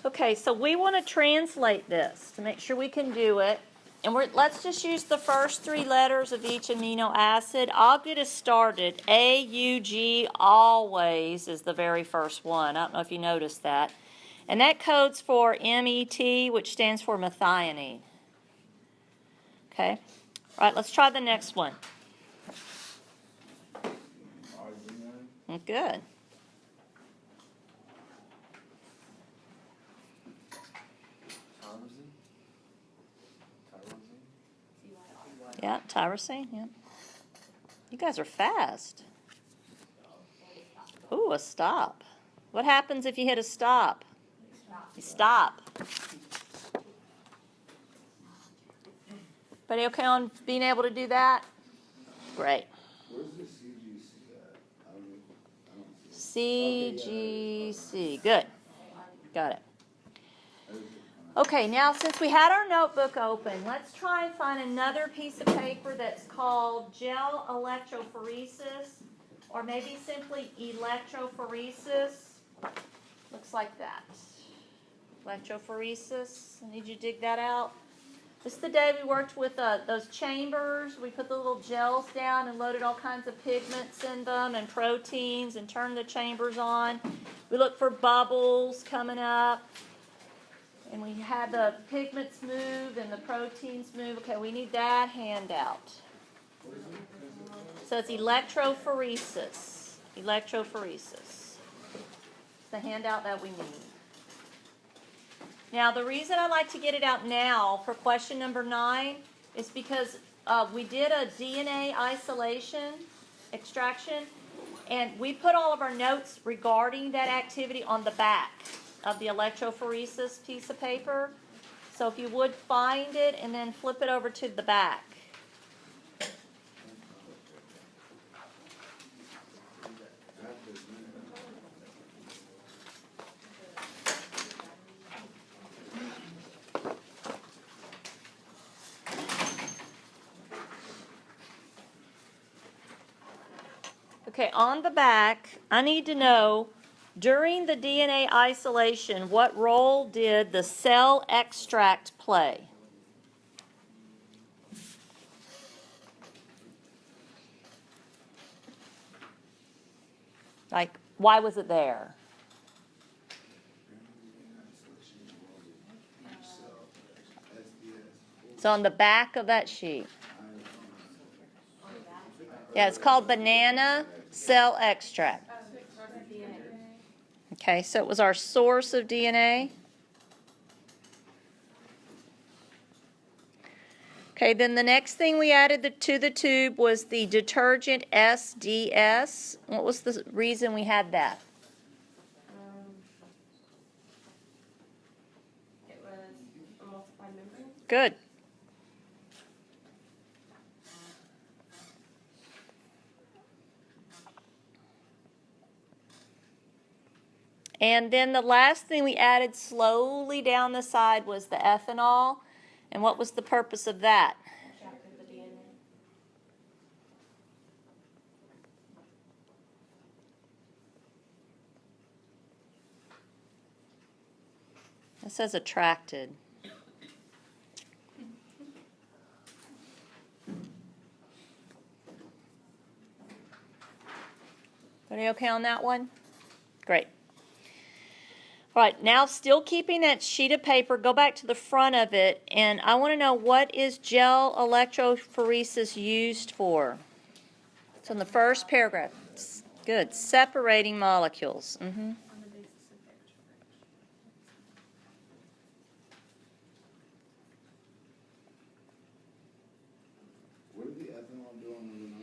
Okay, so we want to translate this to make sure we can do it. And let's just use the first 3 letters of each amino acid. I'll get us started. AUG always is the very first one. I don't know if you noticed that. And that codes for MET, which stands for methionine. Okay. All right, let's try the next one. Good. Yeah, tyrosine, yeah. You guys are fast. Ooh, a stop. What happens if you hit a stop? You stop. Everybody okay on being able to do that? Great. Where's the CGC at? I don't see it. CGC. Good. Got it. Okay, now since we had our notebook open, let's try and find another piece of paper that's called gel electrophoresis, or maybe simply electrophoresis. Looks like that. Electrophoresis. I need you to dig that out. This is the day we worked with those chambers. We put the little gels down and loaded all kinds of pigments in them and proteins and turned the chambers on. We looked for bubbles coming up. And we had the pigments move and the proteins move. Okay, we need that handout. So it's electrophoresis. Electrophoresis. It's the handout that we need. Now, the reason I like to get it out now for question number 9 is because we did a DNA isolation extraction, and we put all of our notes regarding that activity on the back of the electrophoresis piece of paper. So if you would find it and then flip it over to the back. Okay, on the back, I need to know, during the DNA isolation, what role did the cell extract play? Like, why was it there? It's on the back of that sheet. Yeah, it's called banana cell extract. Okay, so it was our source of DNA. Okay, then the next thing we added to the tube was the detergent SDS. What was the reason we had that? It was emulsified membrane. Good. And then the last thing we added slowly down the side was the ethanol. And what was the purpose of that? Extracted the DNA. It says attracted. Are you okay on that one? Great. All right, now still keeping that sheet of paper, go back to the front of it, and I want to know, what is gel electrophoresis used for? It's on the first paragraph. Good. Separating molecules. On the basis of temperature. What did the ethanol do on number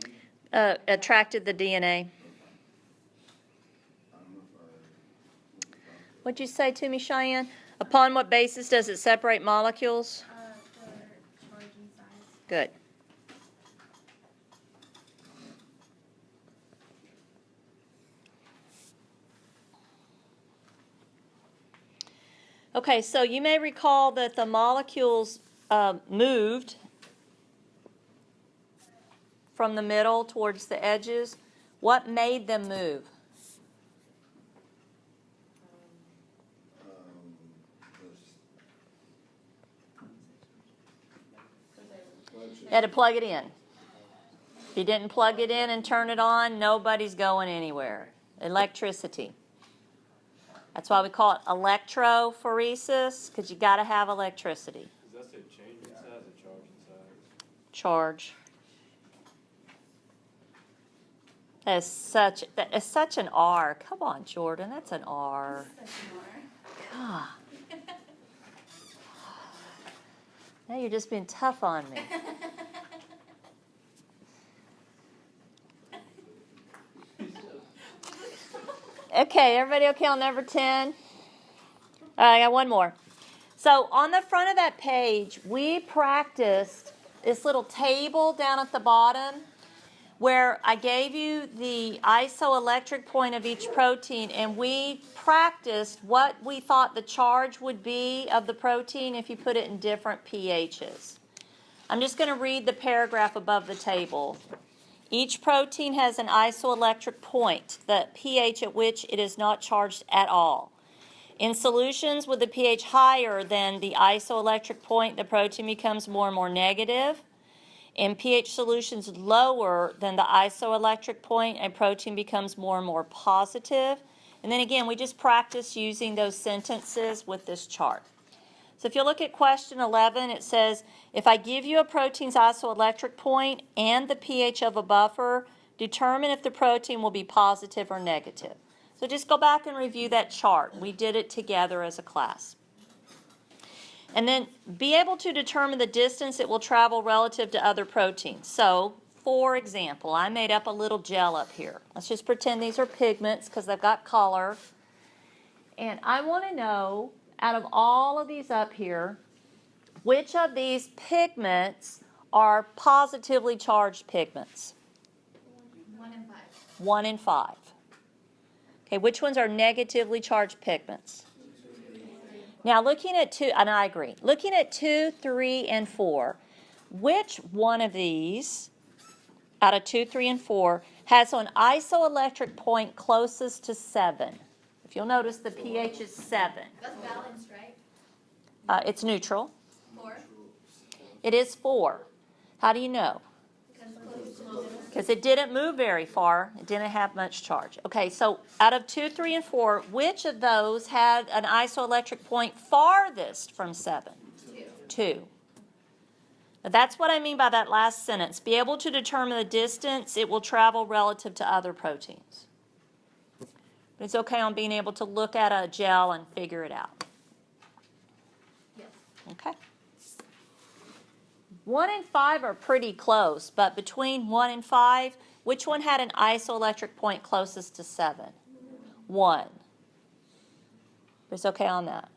9? Attracted the DNA. I don't know if I... What'd you say to me, Cheyenne? Upon what basis does it separate molecules? For charge and size. Good. Okay, so you may recall that the molecules moved from the middle towards the edges. What made them move? You had to plug it in. If you didn't plug it in and turn it on, nobody's going anywhere. Electricity. That's why we call it electrophoresis, because you got to have electricity. Does that say change in size or charge in size? Charge. That is such an R. Come on, Jordan, that's an R. God. Now you're just being tough on me. Okay, everybody okay on number 10? All right, I got one more. So on the front of that page, we practiced this little table down at the bottom where I gave you the isoelectric point of each protein, and we practiced what we thought the charge would be of the protein if you put it in different pHs. I'm just going to read the paragraph above the table. Each protein has an isoelectric point, the pH at which it is not charged at all. In solutions with the pH higher than the isoelectric point, the protein becomes more and more negative. In pH solutions lower than the isoelectric point, a protein becomes more and more positive. And then again, we just practice using those sentences with this chart. So if you look at question 11, it says, if I give you a protein's isoelectric point and the pH of a buffer, determine if the protein will be positive or negative. So just go back and review that chart. We did it together as a class. And then be able to determine the distance it will travel relative to other proteins. So, for example, I made up a little gel up here. Let's just pretend these are pigments because they've got color. And I want to know, out of all of these up here, which of these pigments are positively charged pigments? 1 and 5. 1 and 5. Okay, which ones are negatively charged pigments? Now looking at 2, and I agree, looking at 2, 3, and 4, which one of these, out of 2, 3, and 4, has an isoelectric point closest to 7? If you'll notice, the pH is 7. That's balanced, right? It's neutral. 4. It is 4. How do you know? Because it's close to the middle. Because it didn't move very far. It didn't have much charge. Okay, so out of 2, 3, and 4, which of those had an isoelectric point farthest from 7? 2. Now that's what I mean by that last sentence. Be able to determine the distance it will travel relative to other proteins. But it's okay on being able to look at a gel and figure it out. Yes. Okay. 1 and 5 are pretty close, but between 1 and 5, which one had an isoelectric point closest to 7? 1. It's okay on that.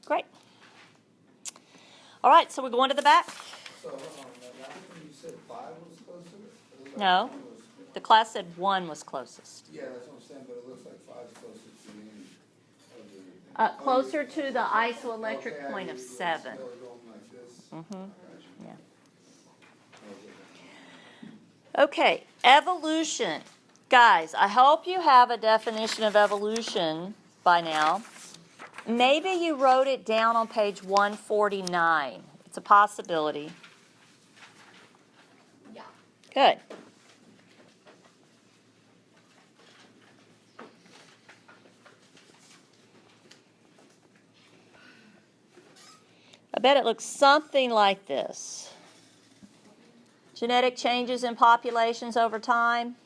Great. All right, so we're going to the back. So, the last one you said 5 was closer? No. The class said 1 was closest. Yeah, that's what I'm saying, but it looks like 5 is closer to the end of the... Closer to the isoelectric Okay, point I of see. 7. So we're going like this. Mhm. I got you. Yeah. Okay. Okay, evolution. Guys, I hope you have a definition of evolution by now. Maybe you wrote it down on page 149. It's a possibility. Yeah. Good. I bet it looks something like this. Genetic changes in populations over time.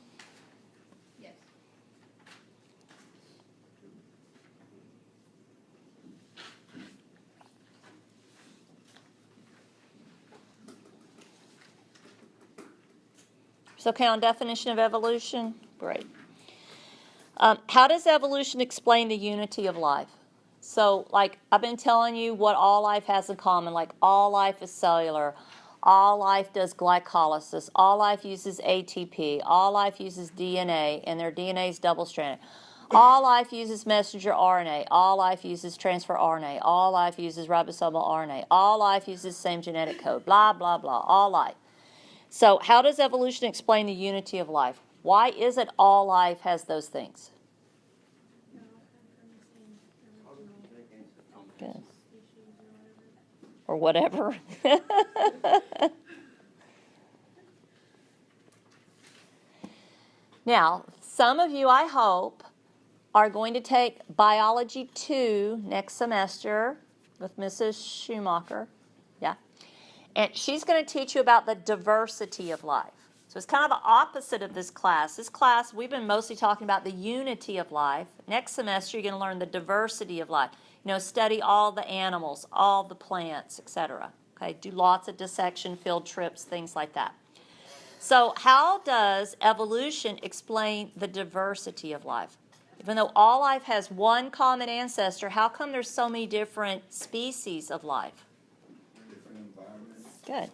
Yes. It's okay on definition of evolution? Great. How does evolution explain the unity of life? So, like, I've been telling you what all life has in common. Like, all life is cellular. All life does glycolysis. All life uses ATP. All life uses DNA, and their DNA is double-stranded. All life uses messenger RNA. All life uses transfer RNA. All life uses ribosomal RNA. All life uses the same genetic code. Blah, blah, blah. All life. So how does evolution explain the unity of life? Why is it all life has those things? Good. Or whatever. Now, some of you, I hope, are going to take Biology 2 next semester with Mrs. Schumacher. Yeah. And she's going to teach you about the diversity of life. So it's kind of the opposite of this class. This class, we've been mostly talking about the unity of life. Next semester, you're going to learn the diversity of life. You know, study all the animals, all the plants, etc. Okay, do lots of dissection, field trips, things like that. So how does evolution explain the diversity of life? Even though all life has one common ancestor, how come there's so many different species of life? Different environments, Good.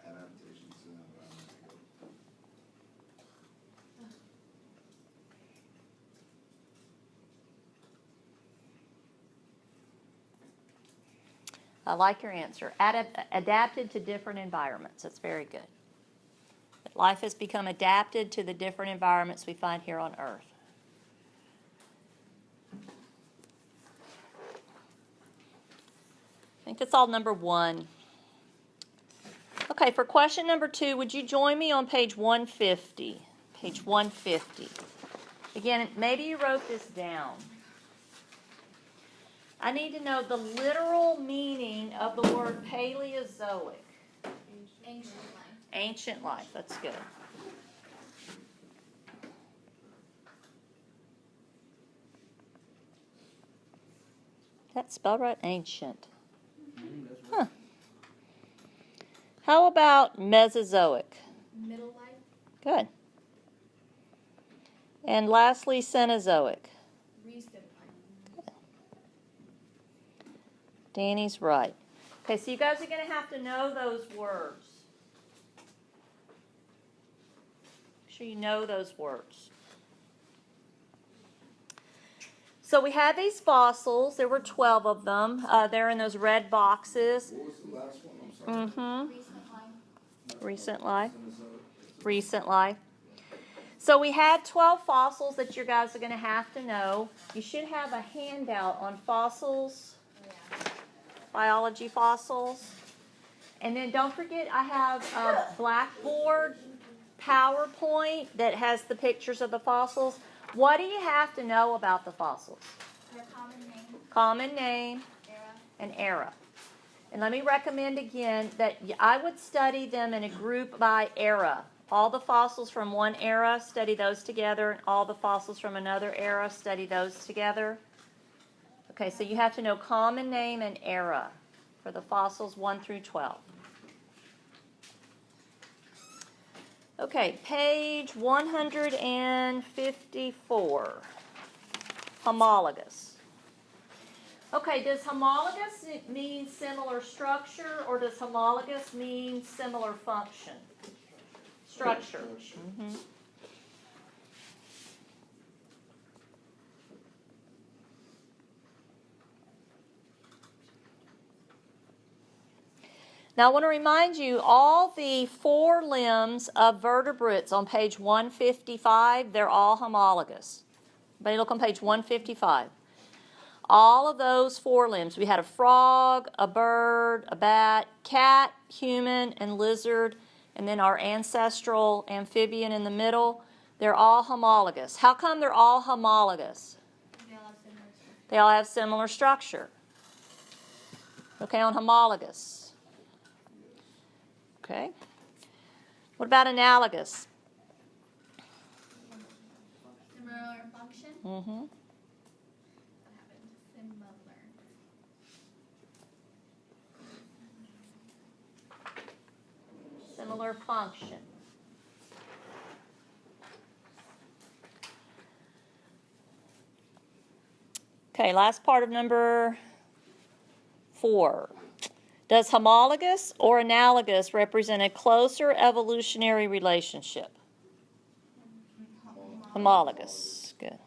adaptations to the environment. I like your answer. Adapted to different environments. That's very good. Life has become adapted to the different environments we find here on Earth. I think that's all number 1. Okay, for question number 2, would you join me on page 150? Page 150. Again, maybe you wrote this down. I need to know the literal meaning of the word Paleozoic. Ancient life. Ancient life, that's good. That's spelled right, ancient. Huh. How about Mesozoic? Middle life. Good. And lastly, Cenozoic. Recent life. Danny's right. Okay, so you guys are going to have to know those words. Make sure you know those words. So we had these fossils. There were 12 of them. They're in those red boxes. What was the last one? I'm sorry. Recent life. Recent life. So we had 12 fossils that you guys are going to have to know. You should have a handout on fossils, biology fossils. And then don't forget I have a Blackboard PowerPoint that has the pictures of the fossils. What do you have to know about the fossils? Their common name. Common name Era. and era. And let me recommend again that I would study them in a group by era. All the fossils from one era, study those together, and all the fossils from another era, study those together. Okay, so you have to know common name and era for the fossils 1 through 12. Okay, page 154, homologous. Okay, does homologous mean similar structure, or does homologous mean similar function? Structure. Mm-hmm. Now I want to remind you, all the 4 limbs of vertebrates on page 155, they're all homologous. Everybody look on page 155. All of those 4 limbs. We had a frog, a bird, a bat, cat, human, and lizard, and then our ancestral amphibian in the middle. They're all homologous. How come they're all homologous? They all have similar structure. They all have similar structure. Okay, on homologous. Okay. What about analogous? Similar function. Mm-hmm. What happened? Similar. Similar function. Okay, last part of number 4. Does homologous or analogous represent a closer evolutionary relationship? Homologous. Good.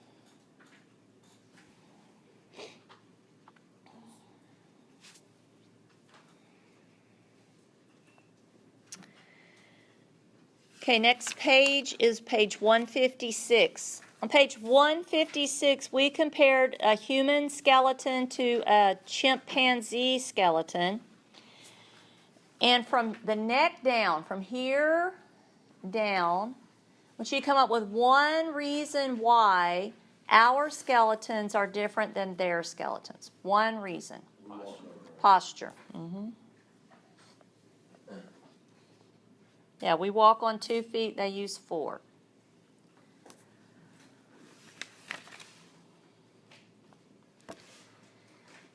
Okay, next page is page 156. On page 156, we compared a human skeleton to a chimpanzee skeleton. And from the neck down, from here down, I want you to come up with one reason why our skeletons are different than their skeletons. One reason. Posture. Mm-hmm. Yeah, we walk on 2 feet, they use 4.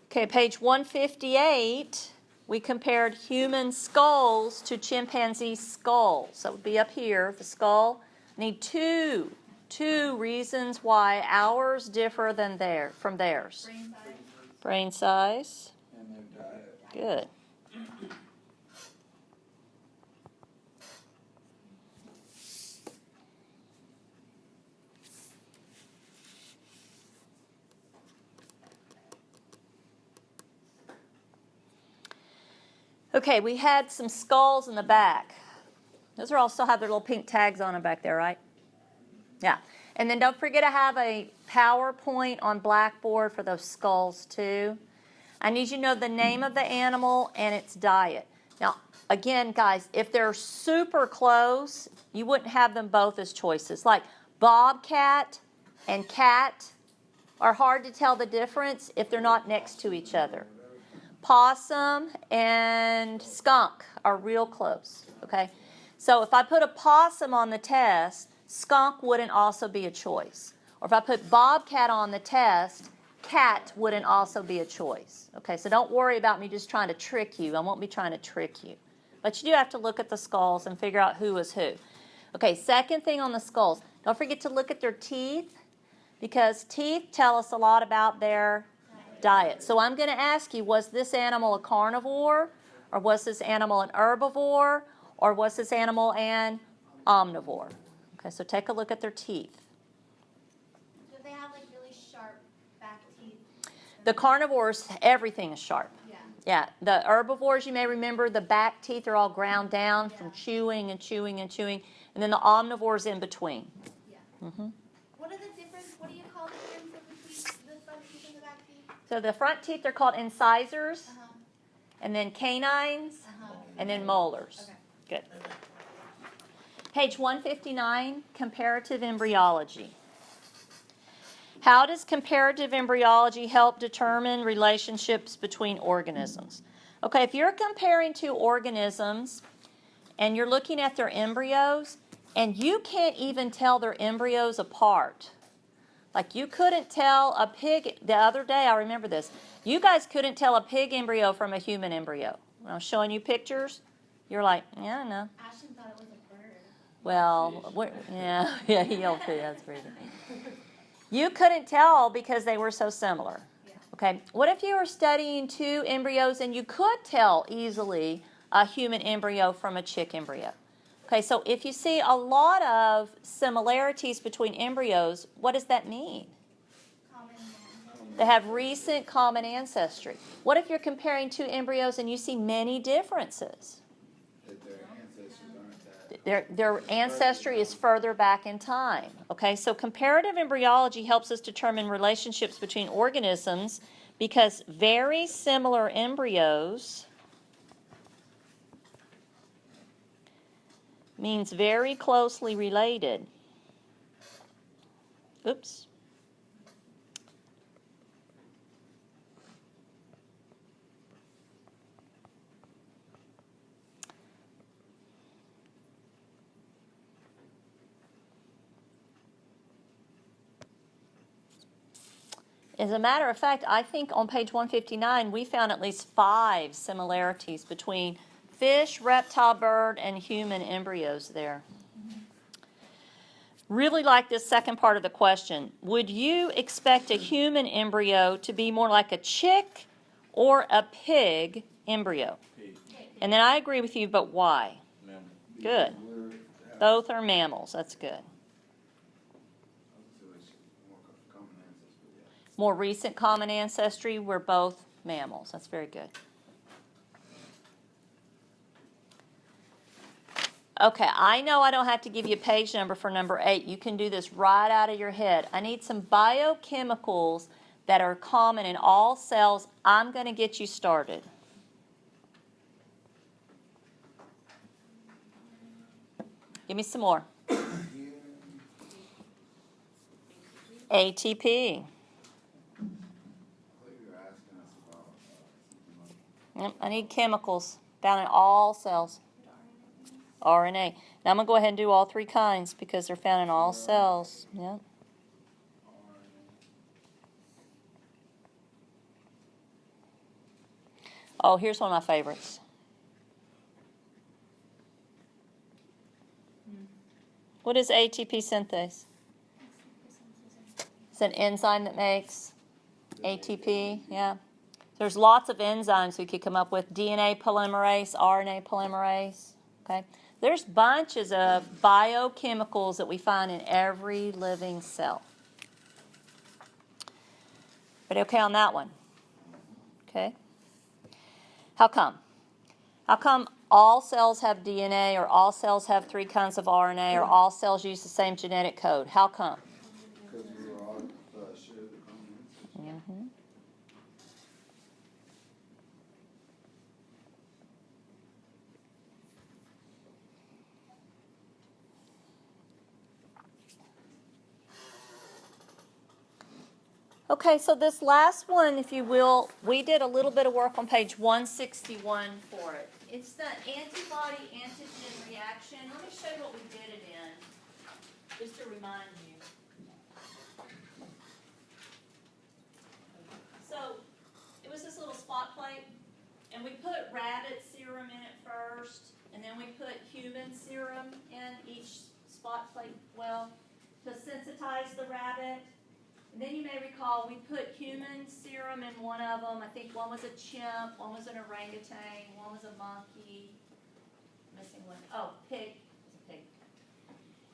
Okay, page 158, we compared human skulls to chimpanzee skulls. So it would be up here, the skull. Need two reasons why ours differ from theirs. Brain size. Brain size. And their diet. Good. Okay, we had some skulls in the back. Those are all still have their little pink tags on them back there, right? Yeah. And then don't forget to have a PowerPoint on Blackboard for those skulls too. I need you to know the name of the animal and its diet. Now, again, guys, if they're super close, you wouldn't have them both as choices. Like bobcat and cat are hard to tell the difference if they're not next to each other. Possum and skunk are real close, okay? So if I put a possum on the test, skunk wouldn't also be a choice. Or if I put bobcat on the test, cat wouldn't also be a choice. Okay, so don't worry about me just trying to trick you. I won't be trying to trick you. But you do have to look at the skulls and figure out who is who. Okay, second thing on the skulls, don't forget to look at their teeth, because teeth tell us a lot about their diet. So I'm going to ask you, was this animal a carnivore, or was this animal an herbivore, or was this animal an omnivore? Okay, so take a look at their teeth. Do they have like really sharp back teeth? The carnivores, everything is sharp. Yeah. Yeah, the herbivores, you may remember, the back teeth are all ground down from chewing and chewing and chewing, and then the omnivores in between. Yeah. Mm-hmm. What are the difference? What do you call the difference between the front teeth and the back teeth? So the front teeth are called incisors, Uh-huh. and then canines, Uh-huh. and then molars. Okay. Good. Page 159, comparative embryology. How does comparative embryology help determine relationships between organisms? Okay, if you're comparing two organisms and you're looking at their embryos and you can't even tell their embryos apart. Like you couldn't tell a pig, the other day, I remember this, you guys couldn't tell a pig embryo from a human embryo. When I was showing you pictures, you're like, yeah, I know. Ashton thought it was a bird. Well, yeah, you'll see, that's pretty good. You couldn't tell because they were so similar. Yeah. Okay, what if you were studying two embryos and you could tell easily a human embryo from a chick embryo? Okay, so if you see a lot of similarities between embryos, what does that mean? Common ancestry. They have recent common ancestry. What if you're comparing two embryos and you see many differences? That their ancestors aren't that. Their ancestry is further back in time. Okay, so comparative embryology helps us determine relationships between organisms because very similar embryos means very closely related. Oops. As a matter of fact, I think on page 159, we found at least 5 similarities between fish, reptile, bird, and human embryos there. Really like this second part of the question. Would you expect a human embryo to be more like a chick or a pig embryo? Pig. And then I agree with you, but why? Mammal. Good. Both are mammals. That's good. More recent common ancestry, we're both mammals. That's very good. Okay, I know I don't have to give you a page number for number 8. You can do this right out of your head. I need some biochemicals that are common in all cells. I'm going to get you started. Give me some more. ATP. Yep, I need chemicals found in all cells. RNA. Now I'm going to go ahead and do all three kinds because they're found in all cells. Yeah. Oh, here's one of my favorites. What is ATP synthase? It's an enzyme that makes ATP, yeah. There's lots of enzymes we could come up with. DNA polymerase, RNA polymerase, okay? There's bunches of biochemicals that we find in every living cell. But okay on that one? Okay. How come? How come all cells have DNA, or all cells have three kinds of RNA, or all cells use the same genetic code? How come? Because we were all share the common ancestors. Mm-hmm. Okay, so this last one, if you will, we did a little bit of work on page 161 for it. It's the antibody-antigen reaction. Let me show you what we did it in, just to remind you. So, it was this little spot plate, and we put rabbit serum in it first, and then we put human serum in each spot plate, well, to sensitize the rabbit. And then you may recall we put human serum in one of them. I think one was a chimp, one was an orangutan, one was a monkey. Missing one. Oh, pig. It's a pig.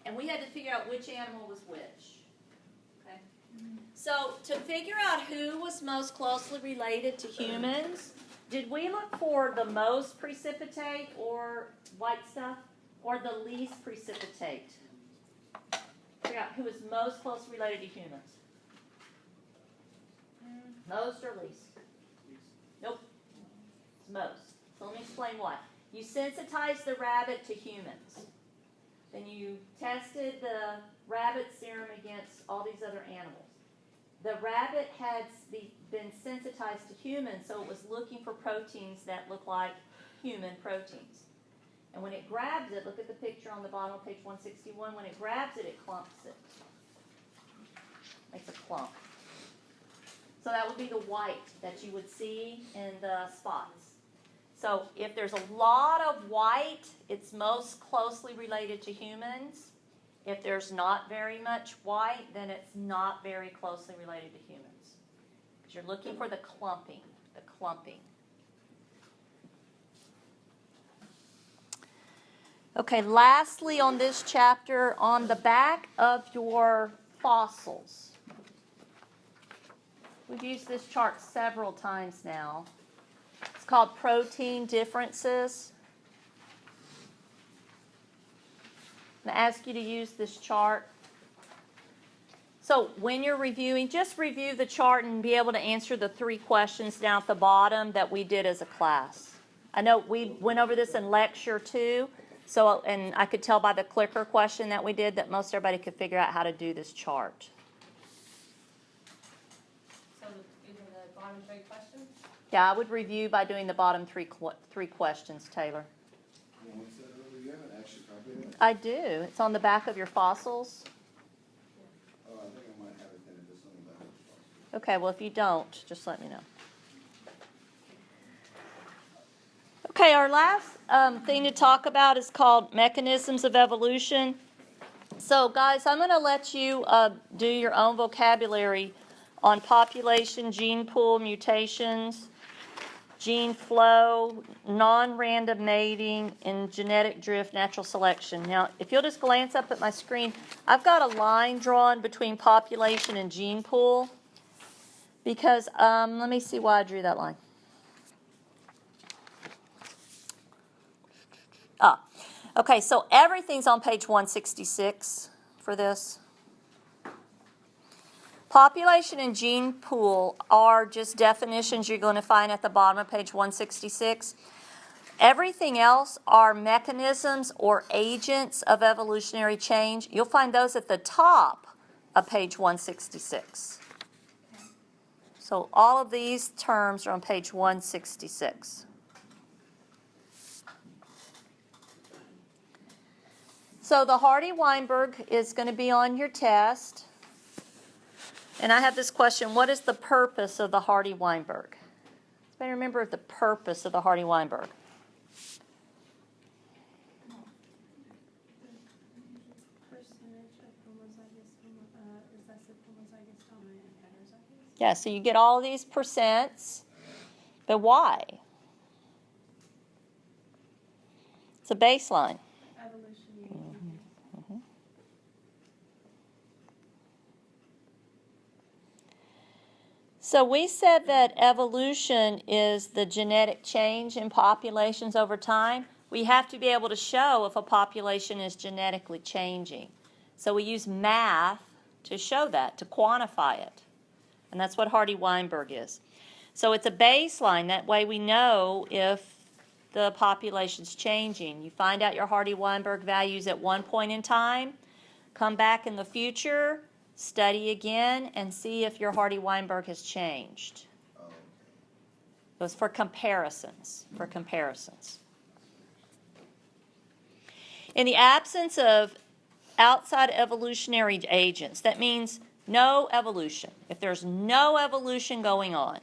And we had to figure out which animal was which. Okay. So to figure out who was most closely related to humans, did we look for the most precipitate or white stuff, or the least precipitate? Figure out who was most closely related to humans. Most or least? Nope. It's most. So let me explain why. You sensitized the rabbit to humans. Then you tested the rabbit serum against all these other animals. The rabbit had been sensitized to humans, so it was looking for proteins that look like human proteins. And when it grabs it, look at the picture on the bottom of page 161. When it grabs it, it clumps it. Makes a clump. So that would be the white that you would see in the spots. So if there's a lot of white, it's most closely related to humans. If there's not very much white, then it's not very closely related to humans. Because you're looking for the clumping, Okay, lastly on this chapter, on the back of your fossils, we've used this chart several times now. It's called protein differences. I'm going to ask you to use this chart. So when you're reviewing, just review the chart and be able to answer the 3 questions down at the bottom that we did as a class. I know we went over this in lecture 2, so, and I could tell by the clicker question that we did that most everybody could figure out how to do this chart. Bottom 3 questions? Yeah, I would review by doing the bottom three questions, Taylor. What's that over? You have an extra copy of that? I do. It's on the back of your fossils. Oh, I think I might have it then if it's on the back of the box. Okay, well, if you don't, just let me know. Okay, our last thing to talk about is called mechanisms of evolution. So, guys, I'm going to let you do your own vocabulary on population, gene pool, mutations, gene flow, non-random mating, and genetic drift, natural selection. Now, if you'll just glance up at my screen, I've got a line drawn between population and gene pool because, let me see why I drew that line. Okay, so everything's on page 166 for this. Population and gene pool are just definitions you're going to find at the bottom of page 166. Everything else are mechanisms or agents of evolutionary change. You'll find those at the top of page 166. So all of these terms are on page 166. So the Hardy-Weinberg is going to be on your test. And I have this question, what is the purpose of the Hardy-Weinberg? Anybody remember the purpose of the Hardy-Weinberg? Percentage of recessive homozygous dominant and heterozygous. Yeah, so you get all these percents, but why? It's a baseline. Evolution. So we said that evolution is the genetic change in populations over time. We have to be able to show if a population is genetically changing. So we use math to show that, to quantify it. And that's what Hardy-Weinberg is. So it's a baseline. That way we know if the population's changing. You find out your Hardy-Weinberg values at one point in time, come back in the future, study again, and see if your Hardy-Weinberg has changed. Oh, okay. It was for comparisons, In the absence of outside evolutionary agents, that means no evolution. If there's no evolution going on,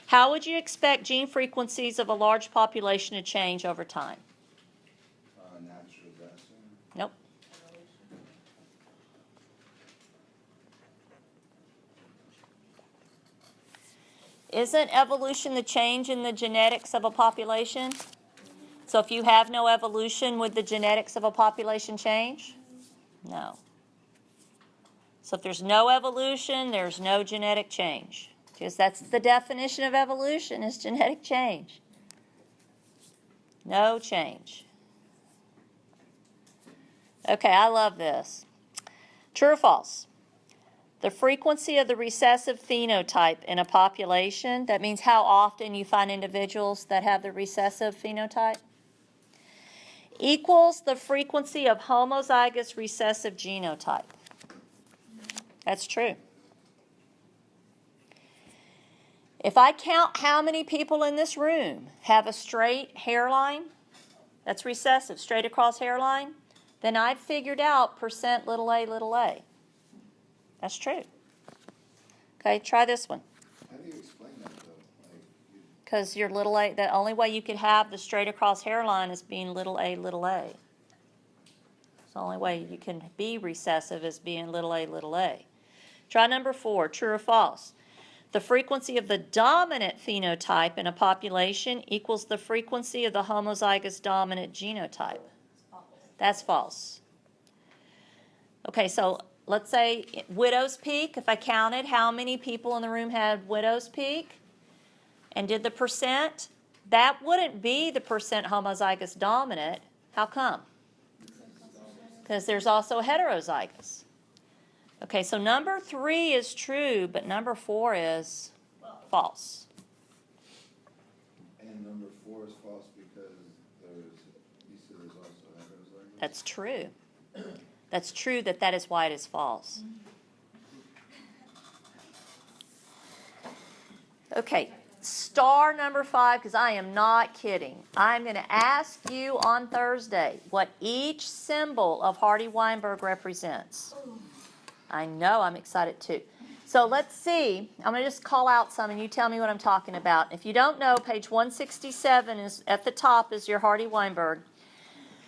how would you expect gene frequencies of a large population to change over time? Naturalization. Nope. Isn't evolution the change in the genetics of a population? So if you have no evolution, would the genetics of a population change? No. So if there's no evolution, there's no genetic change. Because that's the definition of evolution, is genetic change. No change. Okay, I love this. True or false? The frequency of the recessive phenotype in a population, that means how often you find individuals that have the recessive phenotype, equals the frequency of homozygous recessive genotype. That's true. If I count how many people in this room have a straight hairline, that's recessive, straight across hairline, then I've figured out percent little a. That's true. Okay, try this one. How do you explain that though? Because your little a, the only way you could have the straight across hairline is being little a. It's the only way you can be recessive is being little a. Try number 4, true or false. The frequency of the dominant phenotype in a population equals the frequency of the homozygous dominant genotype. That's false. Okay, so let's say widow's peak, if I counted how many people in the room had widow's peak and did the percent, that wouldn't be the percent homozygous dominant. How come? Because there's also heterozygous. Okay, so number 3 is true, but number 4 is false. And number 4 is false because you said there's also heterozygous? That's true. That's true that is why it is false. Okay, star number 5, because I am not kidding. I'm going to ask you on Thursday what each symbol of Hardy-Weinberg represents. I know, I'm excited too. So let's see. I'm going to just call out some and you tell me what I'm talking about. If you don't know, page 167 is at the top is your Hardy-Weinberg.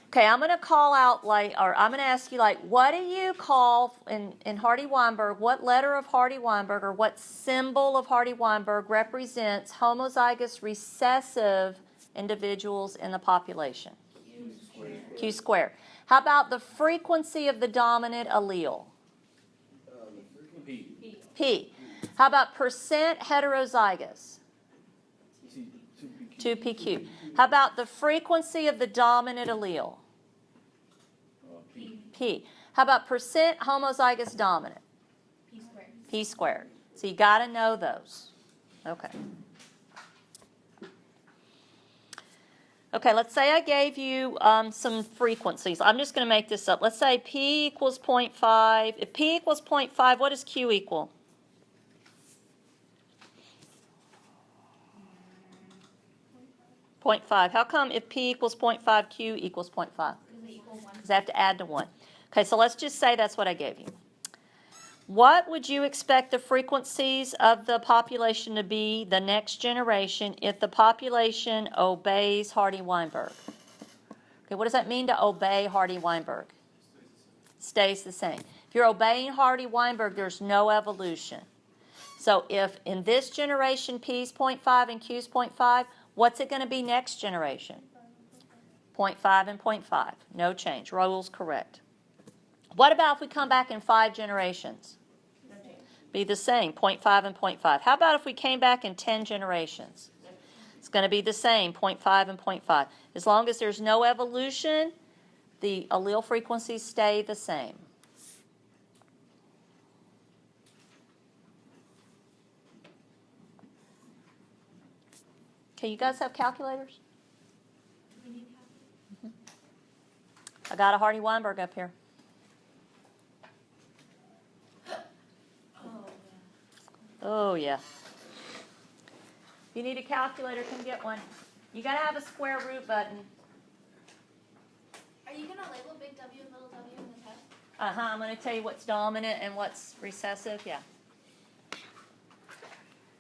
Okay, I'm going to call out I'm going to ask you what do you call in Hardy-Weinberg, what letter of Hardy-Weinberg or what symbol of Hardy-Weinberg represents homozygous recessive individuals in the population? Q squared. Q squared. How about the frequency of the dominant allele? P. How about percent heterozygous? 2PQ. How about the frequency of the dominant allele? P. How about percent homozygous dominant? P squared. P squared. So you got to know those. Okay. Okay, let's say I gave you some frequencies. I'm just going to make this up. Let's say P equals 0.5. If P equals 0.5, what does Q equal? 0.5. How come if P equals 0.5, Q equals 0.5? Because they equal 1. Because I have to add to 1. Okay, so let's just say that's what I gave you. What would you expect the frequencies of the population to be the next generation if the population obeys Hardy-Weinberg? Okay, what does that mean to obey Hardy-Weinberg? Stays the same. If you're obeying Hardy-Weinberg, there's no evolution. So if in this generation P is 0.5 and Q is 0.5, what's it going to be next generation? 0.5 and 0.5. No change. Raul's correct. What about if we come back in 5 generations? Be the same, 0.5 and 0.5. How about if we came back in 10 generations? It's going to be the same, 0.5 and 0.5. As long as there's no evolution, the allele frequencies stay the same. Okay, you guys have calculators? We need calculus. I got a Hardy-Weinberg up here. Oh, yeah. If you need a calculator, come get one. You got to have a square root button. Are you going to label big W and little w in the test? I'm going to tell you what's dominant and what's recessive. Yeah.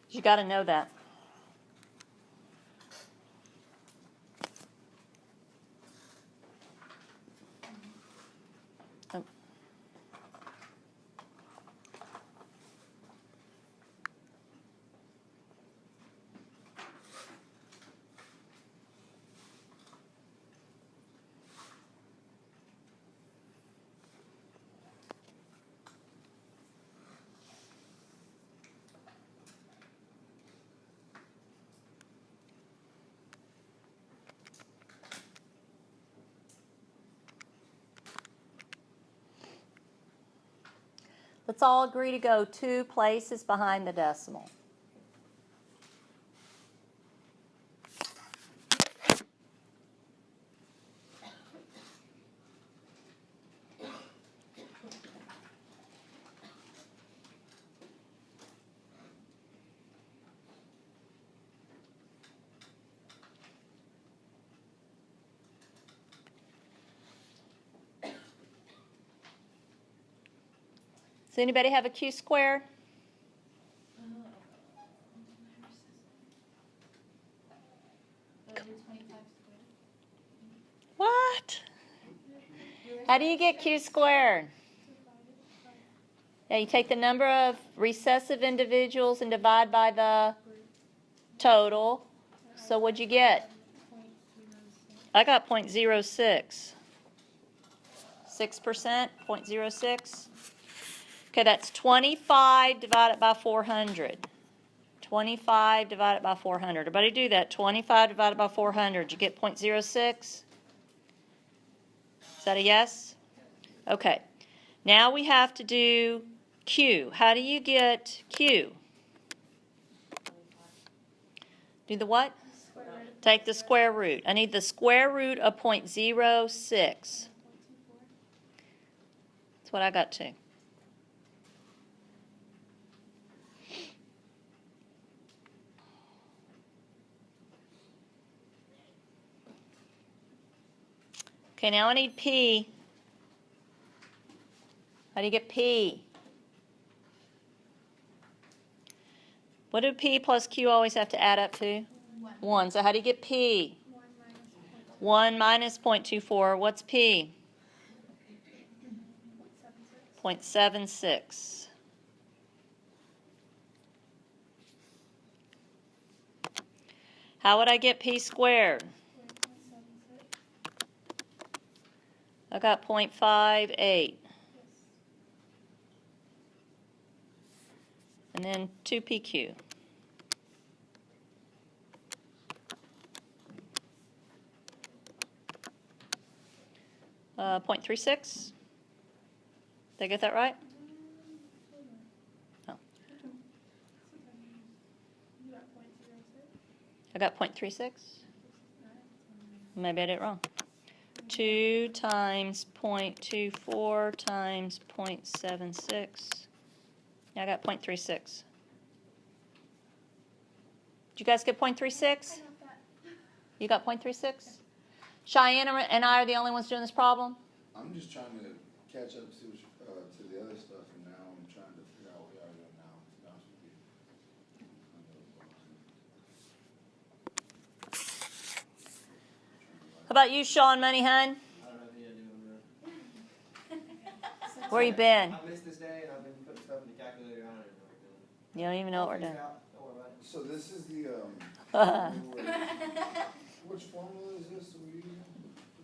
You got to know that. Oh. Let's all agree to go 2 places behind the decimal. Does anybody have a Q squared? What? How do you get Q squared? Yeah, you take the number of recessive individuals and divide by the total. So what'd you get? I got 0.06. 6%, 0.06. Okay, that's 25 divided by 400. 25 divided by 400. Everybody do that. 25 divided by 400. You get 0.06? Is that a yes? Okay. Now we have to do Q. How do you get Q? Do the what? Take the square root. I need the square root of 0.06. That's what I got too. Okay, now I need P. How do you get P? What do P plus Q always have to add up to? 1. So how do you get P? 1 minus 0.24. What's P? 0.76. How would I get P squared? I got 0.58. And then 2PQ. 0.36. Did I get that right? No. I got 0.36. Maybe I did it wrong. 2 times 0.24 times 0.76. Yeah, I got 0.36. Did you guys get 0.36? You got 0.36? Cheyenne and I are the only ones doing this problem? I'm just trying to catch up to the other stuff, and now I'm trying to figure out what y'all are doing now, to be honest with you. How about you, Sean Money Hun? I don't have any idea what I'm doing. Where you been? I missed this day and I've been putting stuff in the calculator. I don't even know what we're doing. You don't even know what we're Figure doing. it out. Don't worry about it. So this is the, which formula is this that we're using?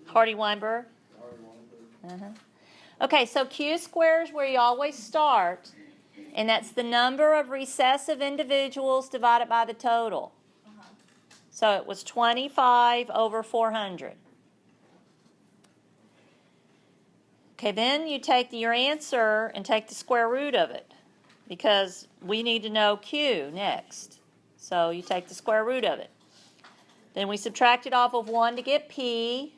Hardy-Weinberg. Hardy-Weinberg. Okay, so Q square is where you always start, and that's the number of recessive individuals divided by the total. So it was 25 over 400. Okay, then you take your answer and take the square root of it, because we need to know Q next. So you take the square root of it. Then we subtract it off of 1 to get P.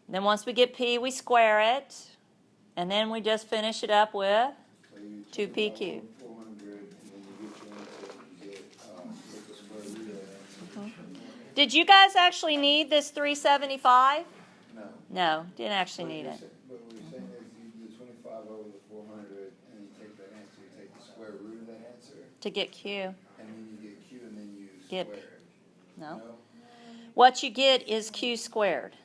Then once we get P, we square it. And then we just finish it up with 2PQ. 400, and then you get your answer, you get the square root of that answer. Did you guys actually need this 375? No. No, didn't actually need it. But what you're saying is you do 25 over the 400, and you take that answer, you take the square root of that answer, To get Q. and then you get Q, and then you Get- square it. No. What you get is Q squared.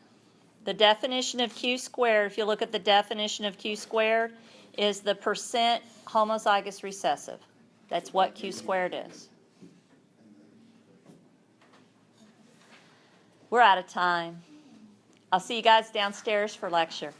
The definition of Q squared, if you look at the definition of Q squared, is the percent homozygous recessive. That's what Q squared is. We're out of time. I'll see you guys downstairs for lecture.